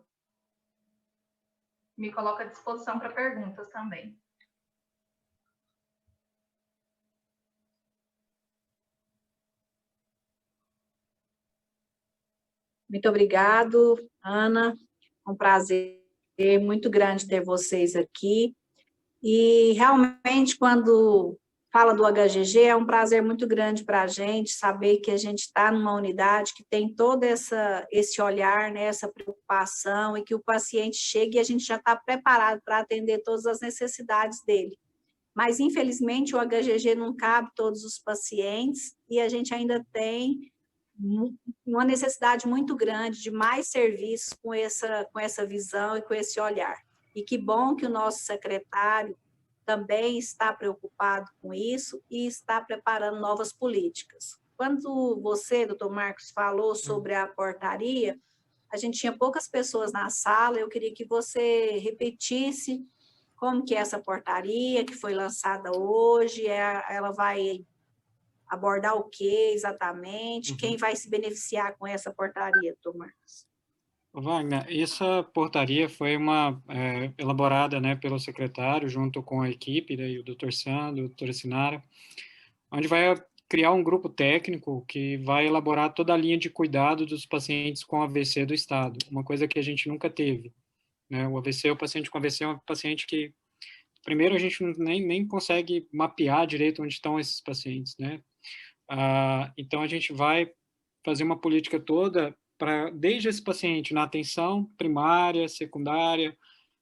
S4: Me coloco à disposição para perguntas também.
S1: Muito obrigado, Ana. É um prazer muito grande ter vocês aqui. E realmente, quando fala do HGG, é um prazer muito grande para a gente saber que a gente está numa unidade que tem todo esse olhar, né, essa preocupação, e que o paciente chega e a gente já está preparado para atender todas as necessidades dele. Mas, infelizmente, o HGG não cabe todos os pacientes e a gente ainda tem uma necessidade muito grande de mais serviços com essa visão e com esse olhar. E que bom que o nosso secretário também está preocupado com isso e está preparando novas políticas. Quando você, doutor Marcos, falou sobre a portaria, a gente tinha poucas pessoas na sala, eu queria que você repetisse como que é essa portaria que foi lançada hoje, ela vai abordar o que exatamente, quem vai se beneficiar com essa portaria, doutor Marcos?
S2: Wagner, essa portaria foi elaborada, né, pelo secretário, junto com a equipe, né, e o Dr. Sandro, a doutora Sinara, onde vai criar um grupo técnico que vai elaborar toda a linha de cuidado dos pacientes com AVC do estado, uma coisa que a gente nunca teve, né? O AVC, o paciente com AVC é um paciente que, primeiro, a gente nem consegue mapear direito onde estão esses pacientes, né? Então, a gente vai fazer uma política toda para, desde esse paciente na atenção primária, secundária,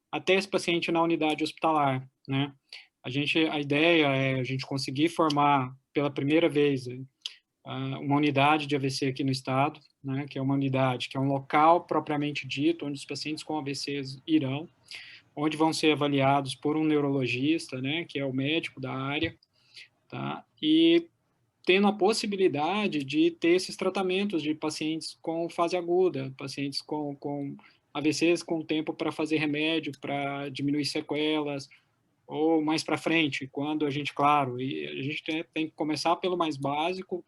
S2: até esse paciente na unidade hospitalar, né? A ideia é a gente conseguir formar pela primeira vez uma unidade de AVC aqui no estado, né? Que é uma unidade, que é um local propriamente dito, onde os pacientes com AVCs irão, onde vão ser avaliados por um neurologista, né? Que é o médico da área, tá? E tendo a possibilidade de ter esses tratamentos de pacientes com fase aguda, pacientes com AVCs com tempo para fazer remédio, para diminuir sequelas, ou mais para frente, quando a gente, claro, e a gente tem que começar pelo mais básico,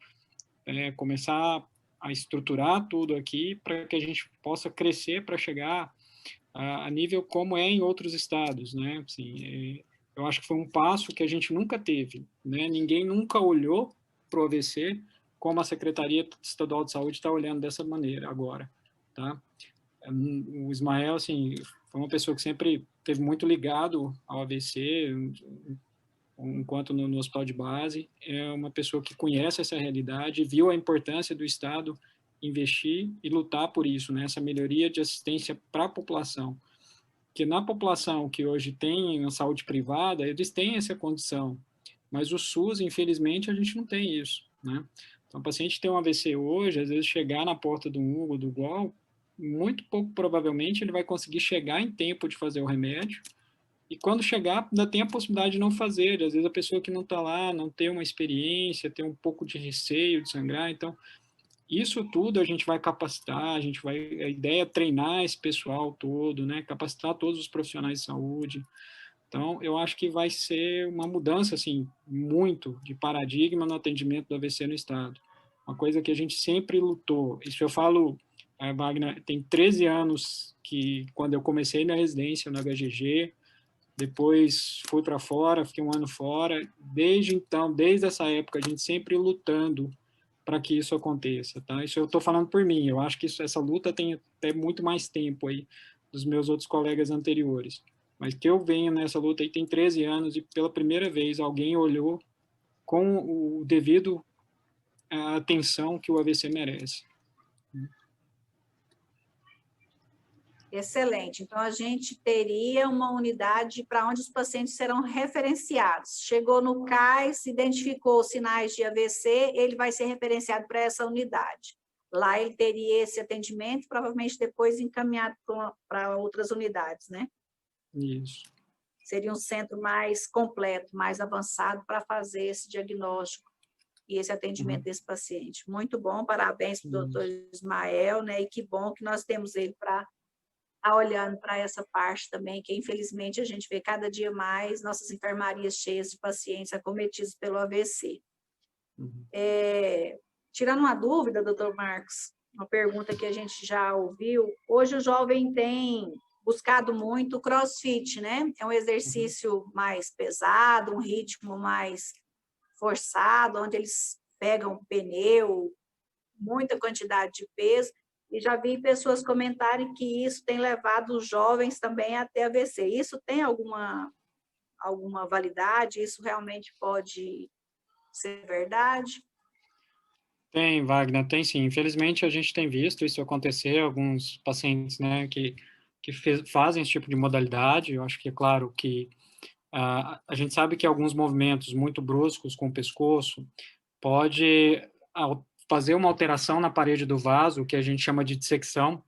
S2: começar a estruturar tudo aqui para que a gente possa crescer para chegar a nível como é em outros estados, né? Assim, eu acho que foi um passo que a gente nunca teve, né? Ninguém nunca olhou para o AVC como a Secretaria Estadual de Saúde está olhando dessa maneira agora, tá? O Ismael, assim, foi uma pessoa que sempre teve muito ligado ao AVC, enquanto no hospital de base, é uma pessoa que conhece essa realidade, viu a importância do Estado investir e lutar por isso, né? Essa melhoria de assistência para a população. Que na população que hoje tem a saúde privada, eles têm essa condição, mas o SUS, infelizmente, a gente não tem isso, né? Então, o paciente tem um AVC hoje, às vezes chegar na porta do Hugo, do GOL, muito pouco provavelmente ele vai conseguir chegar em tempo de fazer o remédio, e quando chegar, ainda tem a possibilidade de não fazer. Às vezes a pessoa que não está lá não tem uma experiência, tem um pouco de receio de sangrar. Então, isso tudo a gente vai capacitar, a ideia é treinar esse pessoal todo, né? Capacitar todos os profissionais de saúde. Então, eu acho que vai ser uma mudança, assim, muito de paradigma no atendimento do AVC no estado. Uma coisa que a gente sempre lutou. Isso eu falo, Wagner, tem 13 anos que, quando eu comecei na residência no HGG, depois fui para fora, fiquei um ano fora. Desde então, desde essa época, a gente sempre lutando para que isso aconteça, tá? Isso eu estou falando por mim. Eu acho que essa luta tem até muito mais tempo aí dos meus outros colegas anteriores. Mas que eu venho nessa luta aí tem 13 anos e pela primeira vez alguém olhou com o devido atenção que o AVC merece.
S1: Excelente. Então, a gente teria uma unidade para onde os pacientes serão referenciados. Chegou no CAIS, identificou sinais de AVC, ele vai ser referenciado para essa unidade. Lá ele teria esse atendimento, provavelmente depois encaminhado para outras unidades, né?
S2: Isso.
S1: Seria um centro mais completo, mais avançado para fazer esse diagnóstico e esse atendimento desse paciente. Muito bom, parabéns para o doutor Ismael, né? E que bom que nós temos ele para estar olhando para essa parte também, que infelizmente a gente vê cada dia mais nossas enfermarias cheias de pacientes acometidos pelo AVC. Tirando uma dúvida, doutor Marcos, uma pergunta que a gente já ouviu, hoje o jovem tem buscado muito o CrossFit, né? É um exercício mais pesado, um ritmo mais forçado, onde eles pegam pneu, muita quantidade de peso, e já vi pessoas comentarem que isso tem levado os jovens também a ter AVC. Isso tem alguma validade? Isso realmente pode ser verdade?
S2: Tem, Wagner, tem sim. Infelizmente, a gente tem visto isso acontecer, alguns pacientes, né, que fazem esse tipo de modalidade. Eu acho que é claro que a gente sabe que alguns movimentos muito bruscos com o pescoço pode fazer uma alteração na parede do vaso, que a gente chama de dissecção,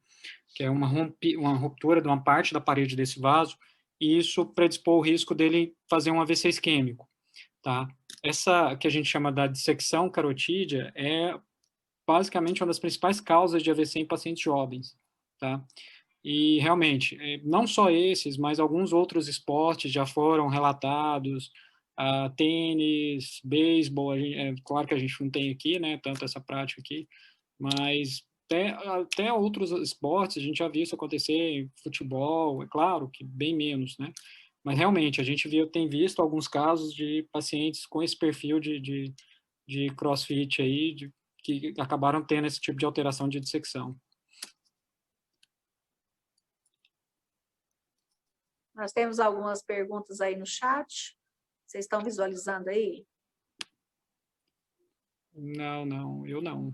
S2: que é uma ruptura de uma parte da parede desse vaso, e isso predispor o risco dele fazer um AVC isquêmico, tá? Essa que a gente chama da dissecção carotídea é basicamente uma das principais causas de AVC em pacientes jovens, tá? E realmente, não só esses, mas alguns outros esportes já foram relatados, tênis, beisebol, claro que a gente não tem aqui, né, tanto essa prática aqui, mas até outros esportes a gente já viu isso acontecer, futebol, é claro que bem menos, né, mas realmente a gente tem visto alguns casos de pacientes com esse perfil de de CrossFit aí, que acabaram tendo esse tipo de alteração de dissecção.
S1: Nós temos algumas perguntas aí no chat. Vocês estão visualizando aí?
S2: Não, eu não.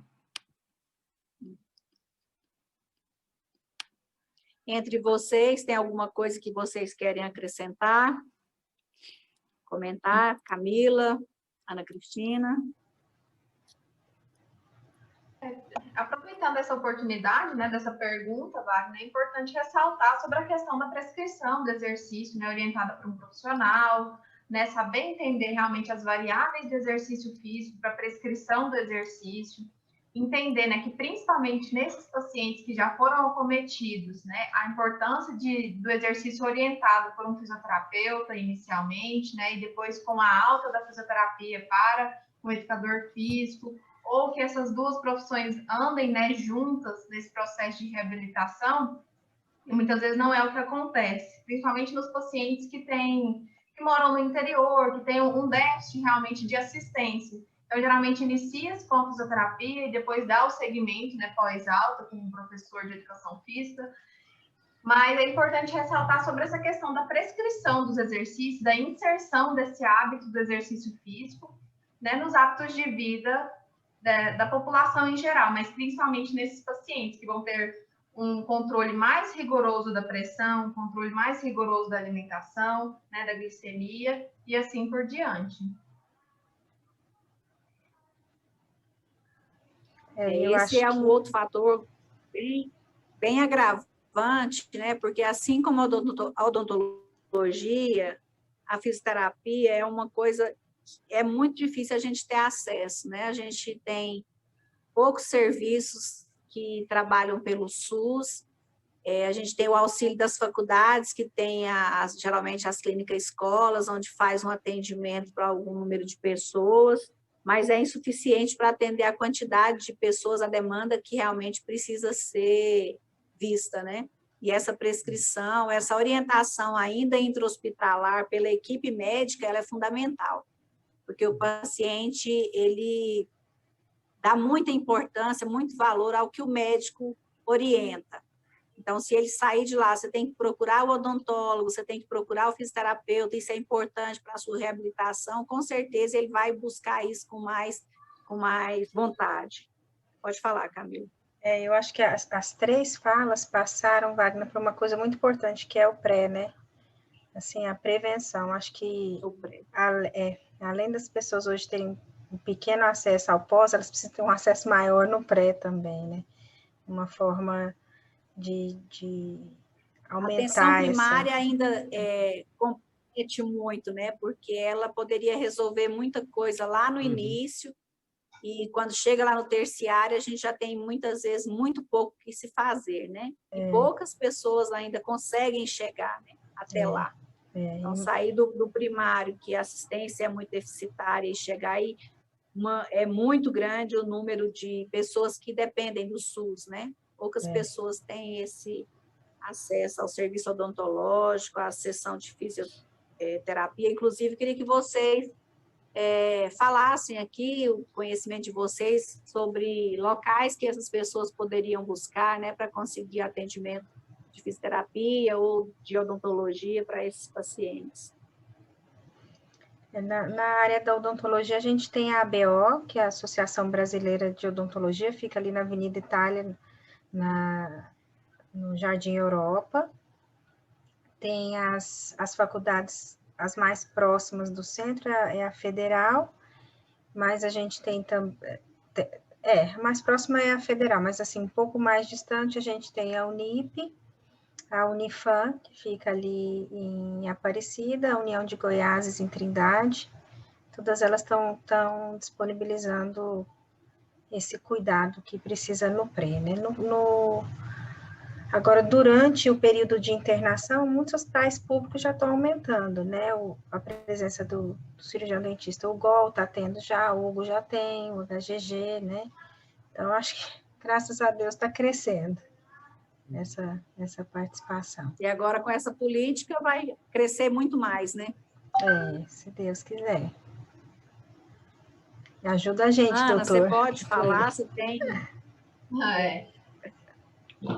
S1: Entre vocês, tem alguma coisa que vocês querem acrescentar? Comentar? Camila, Ana Cristina?
S4: Aproveitando essa oportunidade, né, dessa pergunta, Wagner, é importante ressaltar sobre a questão da prescrição do exercício, né, orientada para um profissional, né, saber entender realmente as variáveis do exercício físico para a prescrição do exercício, entender, né, que principalmente nesses pacientes que já foram acometidos, né, a importância do exercício orientado por um fisioterapeuta inicialmente, né, e depois com a alta da fisioterapia para o educador físico, ou que essas duas profissões andem, né, juntas nesse processo de reabilitação, e muitas vezes não é o que acontece, principalmente nos pacientes que moram no interior, que têm um déficit realmente de assistência. Então, geralmente, inicia-se com a fisioterapia e depois dá o segmento, né, pós-alta, com um professor de educação física. Mas é importante ressaltar sobre essa questão da prescrição dos exercícios, da inserção desse hábito do exercício físico, né, nos hábitos de vida da população em geral, mas principalmente nesses pacientes que vão ter um controle mais rigoroso da pressão, um controle mais rigoroso da alimentação, né, da glicemia e assim por diante.
S1: Esse é um outro fator bem agravante, né? Porque assim como a odontologia, a fisioterapia é uma coisa que é muito difícil a gente ter acesso, né? A gente tem poucos serviços que trabalham pelo SUS, a gente tem o auxílio das faculdades, que tem geralmente as clínicas escolas, onde faz um atendimento para algum número de pessoas, mas é insuficiente para atender a quantidade de pessoas, a demanda que realmente precisa ser vista, né? E essa prescrição, essa orientação ainda intra-hospitalar pela equipe médica, ela é fundamental, porque o paciente, ele dá muita importância, muito valor ao que o médico orienta. Então, se ele sair de lá, você tem que procurar o odontólogo, você tem que procurar o fisioterapeuta, isso é importante para a sua reabilitação, com certeza ele vai buscar isso com mais vontade. Pode falar, Camila.
S3: Eu acho que as três falas passaram, Wagner, por uma coisa muito importante, que é o pré, né? Assim, a prevenção. Acho que, além das pessoas hoje terem um pequeno acesso ao pós, elas precisam ter um acesso maior no pré também, né? Uma forma de aumentar
S1: a atenção primária ainda compete muito, né? Porque ela poderia resolver muita coisa lá no início, e quando chega lá no terciário, a gente já tem muitas vezes muito pouco que se fazer, né? E poucas pessoas ainda conseguem chegar, né, até lá. Então, sair do primário, que a assistência é muito deficitária, e chegar aí, é muito grande o número de pessoas que dependem do SUS, né? Poucas pessoas têm esse acesso ao serviço odontológico, à sessão de fisioterapia. Inclusive, queria que vocês falassem aqui o conhecimento de vocês sobre locais que essas pessoas poderiam buscar, né, para conseguir atendimento de fisioterapia ou de odontologia para esses pacientes.
S3: Na área da odontologia, a gente tem a ABO, que é a Associação Brasileira de Odontologia, fica ali na Avenida Itália, no Jardim Europa. Tem as faculdades, as mais próximas do centro, é a Federal, mas a gente tem também... a mais próxima é a Federal, mas assim, um pouco mais distante, a gente tem a Unip, a Unifam, que fica ali em Aparecida, a União de Goiás em Trindade. Todas elas estão disponibilizando esse cuidado que precisa no pré, né? Agora, durante o período de internação, muitos hospitais públicos já estão aumentando, né? A presença do cirurgião dentista. O GOL está tendo já, o Hugo já tem, o HGG, né? Então, acho que, graças a Deus, está crescendo essa participação.
S1: E agora, com essa política, vai crescer muito mais, né?
S3: Se Deus quiser. Ajuda a gente,
S1: Ana,
S3: doutor.
S1: você pode falar, você tem...
S4: É.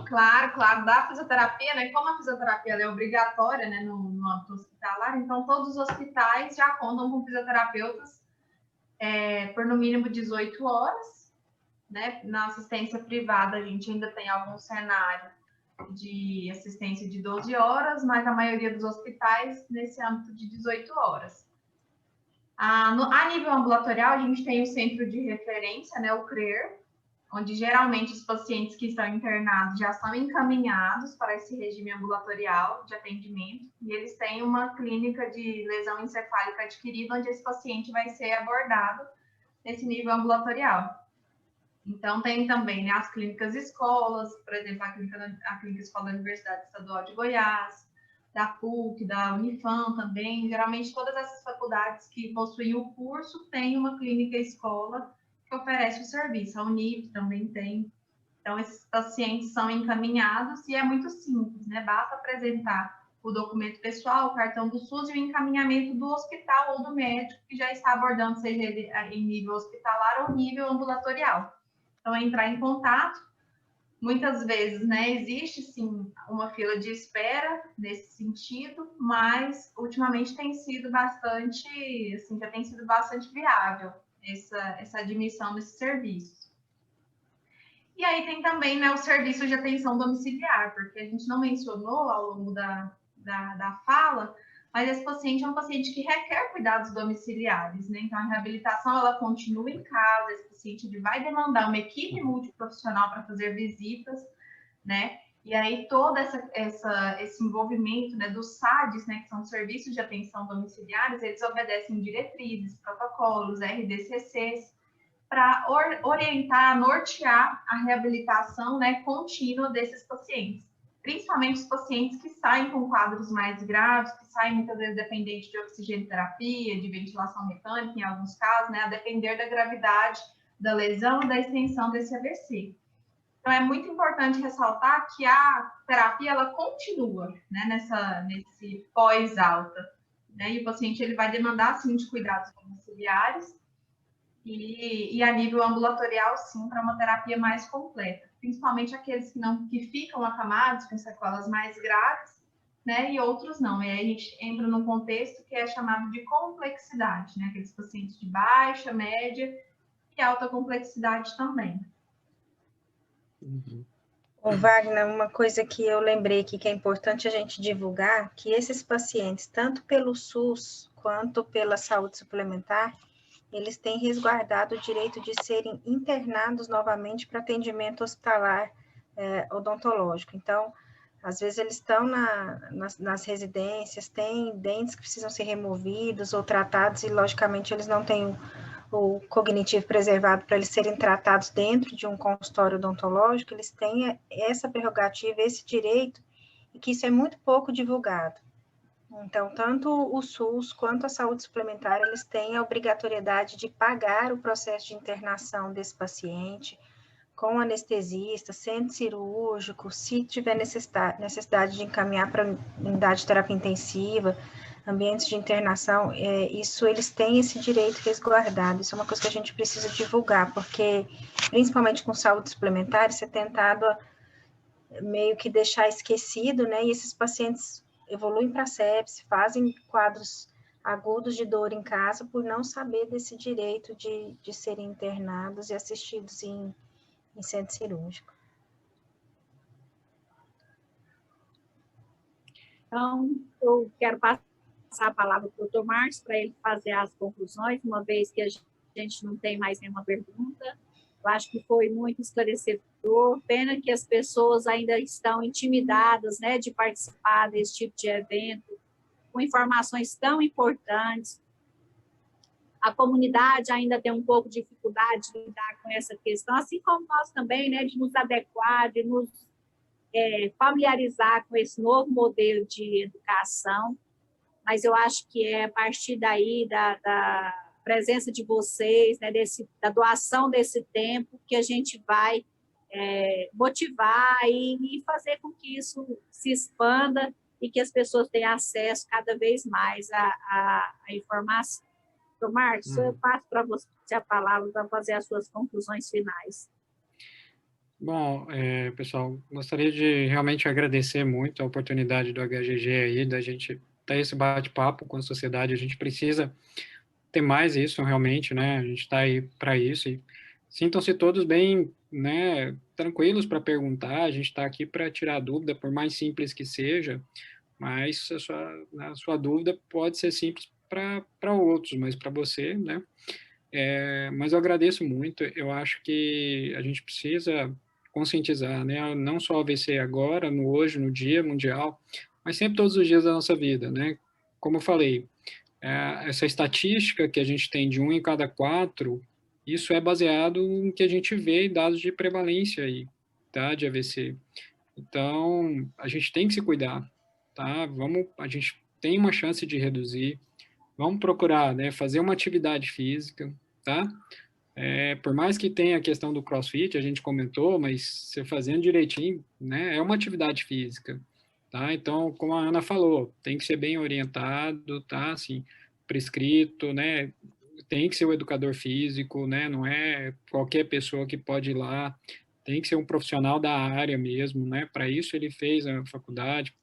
S4: Claro, claro, da fisioterapia, né? Como a fisioterapia ela é obrigatória, né, no âmbito hospitalar, então todos os hospitais já contam com fisioterapeutas por no mínimo 18 horas, né? Na assistência privada, a gente ainda tem algum cenário de assistência de 12 horas, mas a maioria dos hospitais nesse âmbito de 18 horas. A nível ambulatorial, a gente tem o centro de referência, né, o CRER, onde geralmente os pacientes que estão internados já são encaminhados para esse regime ambulatorial de atendimento, e eles têm uma clínica de lesão encefálica adquirida, onde esse paciente vai ser abordado nesse nível ambulatorial. Então, tem também, né, as clínicas escolas, por exemplo, a clínica escola da Universidade Estadual de Goiás, da PUC, da Unifam também. Geralmente, todas essas faculdades que possuem o curso têm uma clínica escola que oferece o serviço. A Unip também tem. Então, esses pacientes são encaminhados e é muito simples, né? Basta apresentar o documento pessoal, o cartão do SUS e o encaminhamento do hospital ou do médico que já está abordando, seja ele em nível hospitalar ou nível ambulatorial. Então, é entrar em contato. Muitas vezes, né, existe sim uma fila de espera nesse sentido, mas ultimamente tem sido bastante, assim, já tem sido bastante viável essa admissão desses serviços. E aí tem também, né, o serviço de atenção domiciliar, porque a gente não mencionou ao longo da fala, mas esse paciente é um paciente que requer cuidados domiciliares, né? Então, a reabilitação, ela continua em casa, esse paciente ele vai demandar uma equipe multiprofissional para fazer visitas, né? E aí, todo esse envolvimento, né, dos SADs, né, que são serviços de atenção domiciliares, eles obedecem diretrizes, protocolos, RDCCs, para orientar, nortear a reabilitação, né, contínua desses pacientes. Principalmente os pacientes que saem com quadros mais graves, que saem muitas vezes dependentes de oxigenoterapia, de ventilação mecânica, em alguns casos, né, a depender da gravidade da lesão e da extensão desse AVC. Então, é muito importante ressaltar que a terapia, ela continua, né, nesse pós-alta, né, e o paciente ele vai demandar, sim, de cuidados domiciliares, e a nível ambulatorial, sim, para uma terapia mais completa, principalmente aqueles que ficam acamados com sequelas mais graves, né, e outros não. E aí a gente entra num contexto que é chamado de complexidade, né, aqueles pacientes de baixa, média e alta complexidade também.
S3: Ô, Wagner, uma coisa que eu lembrei aqui que é importante a gente divulgar, que esses pacientes, tanto pelo SUS quanto pela saúde suplementar, eles têm resguardado o direito de serem internados novamente para atendimento hospitalar odontológico. Então, às vezes eles estão nas residências, têm dentes que precisam ser removidos ou tratados e, logicamente, eles não têm o cognitivo preservado para eles serem tratados dentro de um consultório odontológico, eles têm essa prerrogativa, esse direito, e que isso é muito pouco divulgado. Então, tanto o SUS quanto a saúde suplementar, eles têm a obrigatoriedade de pagar o processo de internação desse paciente, com anestesista, centro cirúrgico, se tiver necessidade de encaminhar para unidade de terapia intensiva, ambientes de internação, isso eles têm esse direito resguardado, isso é uma coisa que a gente precisa divulgar, porque, principalmente com saúde suplementar, isso é tentado meio que deixar esquecido, né, e esses pacientes evoluem para sepse, fazem quadros agudos de dor em casa por não saber desse direito de serem internados e assistidos em centro cirúrgico.
S1: Então, eu quero passar a palavra para o doutor Marcos para ele fazer as conclusões, uma vez que a gente não tem mais nenhuma pergunta. Eu acho que foi muito esclarecedor. Pena que as pessoas ainda estão intimidadas, né, de participar desse tipo de evento, com informações tão importantes. A comunidade ainda tem um pouco de dificuldade de lidar com essa questão, assim como nós também, né, de nos adequar, de nos familiarizar com esse novo modelo de educação. Mas eu acho que é a partir daí, da presença de vocês, né, da doação desse tempo, que a gente vai motivar e fazer com que isso se expanda e que as pessoas tenham acesso cada vez mais à informação. Então, Marcos, eu passo para você a palavra para fazer as suas conclusões finais.
S2: Bom, pessoal, gostaria de realmente agradecer muito a oportunidade do HGG aí, da gente ter esse bate-papo com a sociedade. A gente precisa ter mais isso realmente, né? A gente está aí para isso e sintam-se todos bem, né, tranquilos para perguntar. A gente está aqui para tirar dúvida, por mais simples que seja, mas a sua dúvida pode ser simples para outros, mas para você, né? Mas eu agradeço muito. Eu acho que a gente precisa conscientizar, né? Não só o AVC agora, no hoje, no Dia Mundial, mas sempre todos os dias da nossa vida, né? Como eu falei, essa estatística que a gente tem de 1 em cada 4, isso é baseado em que a gente vê em dados de prevalência aí, tá? De AVC. Então, a gente tem que se cuidar, tá? A gente tem uma chance de reduzir. Vamos procurar, né? Fazer uma atividade física, tá? Por mais que tenha a questão do CrossFit, a gente comentou, mas você fazendo direitinho, né? É uma atividade física, tá? Então, como a Ana falou, tem que ser bem orientado, tá? Assim, prescrito, né? Tem que ser o educador físico, né? Não é qualquer pessoa que pode ir lá. Tem que ser um profissional da área mesmo, né? Para isso ele fez a faculdade,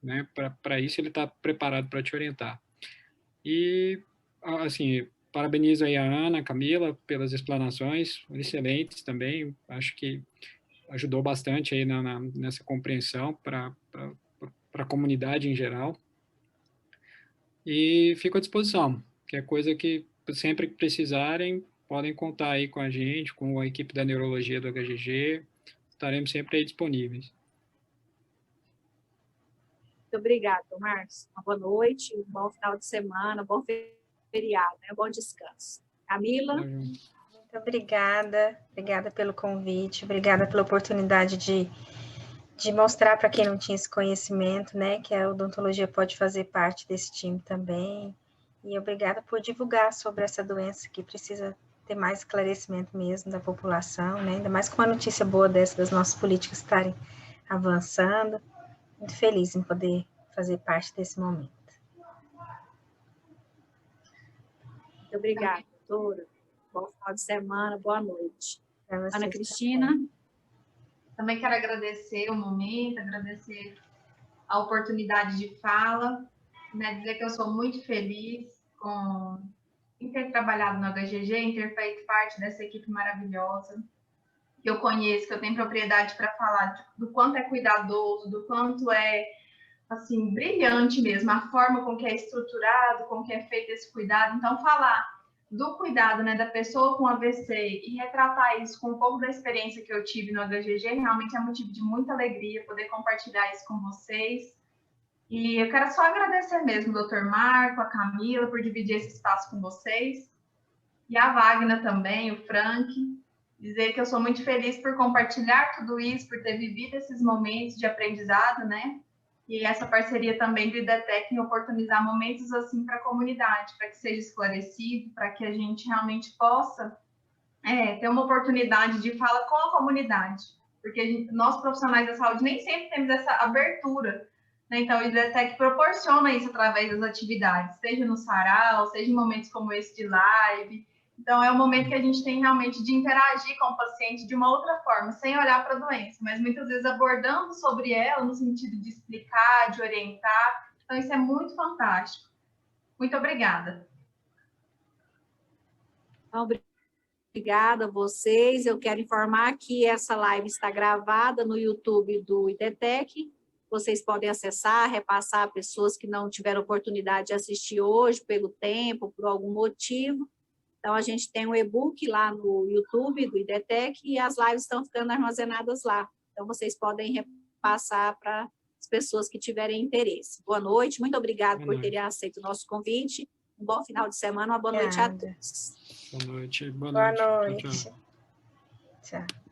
S2: né? Para isso ele está preparado para te orientar. E, assim, parabenizo aí a Ana, a Camila, pelas explanações, excelentes também. Acho que ajudou bastante aí nessa compreensão para a comunidade em geral. E fico à disposição. Qualquer coisa que sempre que precisarem, podem contar aí com a gente, com a equipe da neurologia do HGG. Estaremos sempre aí disponíveis.
S1: Muito obrigada, Marcos. Uma boa noite, um bom final de semana, bom feriado, né? Bom descanso. Camila?
S3: Muito obrigada. Obrigada pelo convite, obrigada pela oportunidade de mostrar para quem não tinha esse conhecimento, né, que a odontologia pode fazer parte desse time também. E obrigada por divulgar sobre essa doença que precisa ter mais esclarecimento mesmo da população, né? Ainda mais com uma notícia boa dessa, das nossas políticas estarem avançando. Muito feliz em poder fazer parte desse momento.
S1: Muito obrigada, doutora. Bom final de semana, boa noite. Ana Cristina?
S4: Também quero agradecer o momento, agradecer a oportunidade de fala, né? Dizer que eu sou muito feliz em ter trabalhado no HGG, em ter feito parte dessa equipe maravilhosa, que eu conheço, que eu tenho propriedade para falar do quanto é cuidadoso, do quanto é, assim, brilhante mesmo, a forma com que é estruturado, com que é feito esse cuidado. Então, falar do cuidado, né, da pessoa com AVC e retratar isso com um pouco da experiência que eu tive no HGG, realmente é motivo de muita alegria poder compartilhar isso com vocês. E eu quero só agradecer mesmo o Dr. Marco, a Camila, por dividir esse espaço com vocês, e a Wagner também, o Frank. Dizer que eu sou muito feliz por compartilhar tudo isso, por ter vivido esses momentos de aprendizado, né? E essa parceria também do IDETEC em oportunizar momentos assim para a comunidade, para que seja esclarecido, para que a gente realmente possa ter uma oportunidade de fala com a comunidade, porque nós profissionais da saúde nem sempre temos essa abertura, né? Então o IDETEC proporciona isso através das atividades, seja no sarau, seja em momentos como esse de live. Então, é o momento que a gente tem realmente de interagir com o paciente de uma outra forma, sem olhar para a doença, mas muitas vezes abordando sobre ela no sentido de explicar, de orientar. Então, isso é muito fantástico. Muito obrigada.
S1: Obrigada a vocês. Eu quero informar que essa live está gravada no YouTube do IDETEC. Vocês podem acessar, repassar a pessoas que não tiveram oportunidade de assistir hoje, pelo tempo, por algum motivo. Então, a gente tem um e-book lá no YouTube do IDETEC e as lives estão ficando armazenadas lá. Então, vocês podem repassar para as pessoas que tiverem interesse. Boa noite, muito obrigada por terem aceito o nosso convite. Um bom final de semana, uma boa noite a todos.
S2: Boa noite.
S3: Boa noite. Tchau.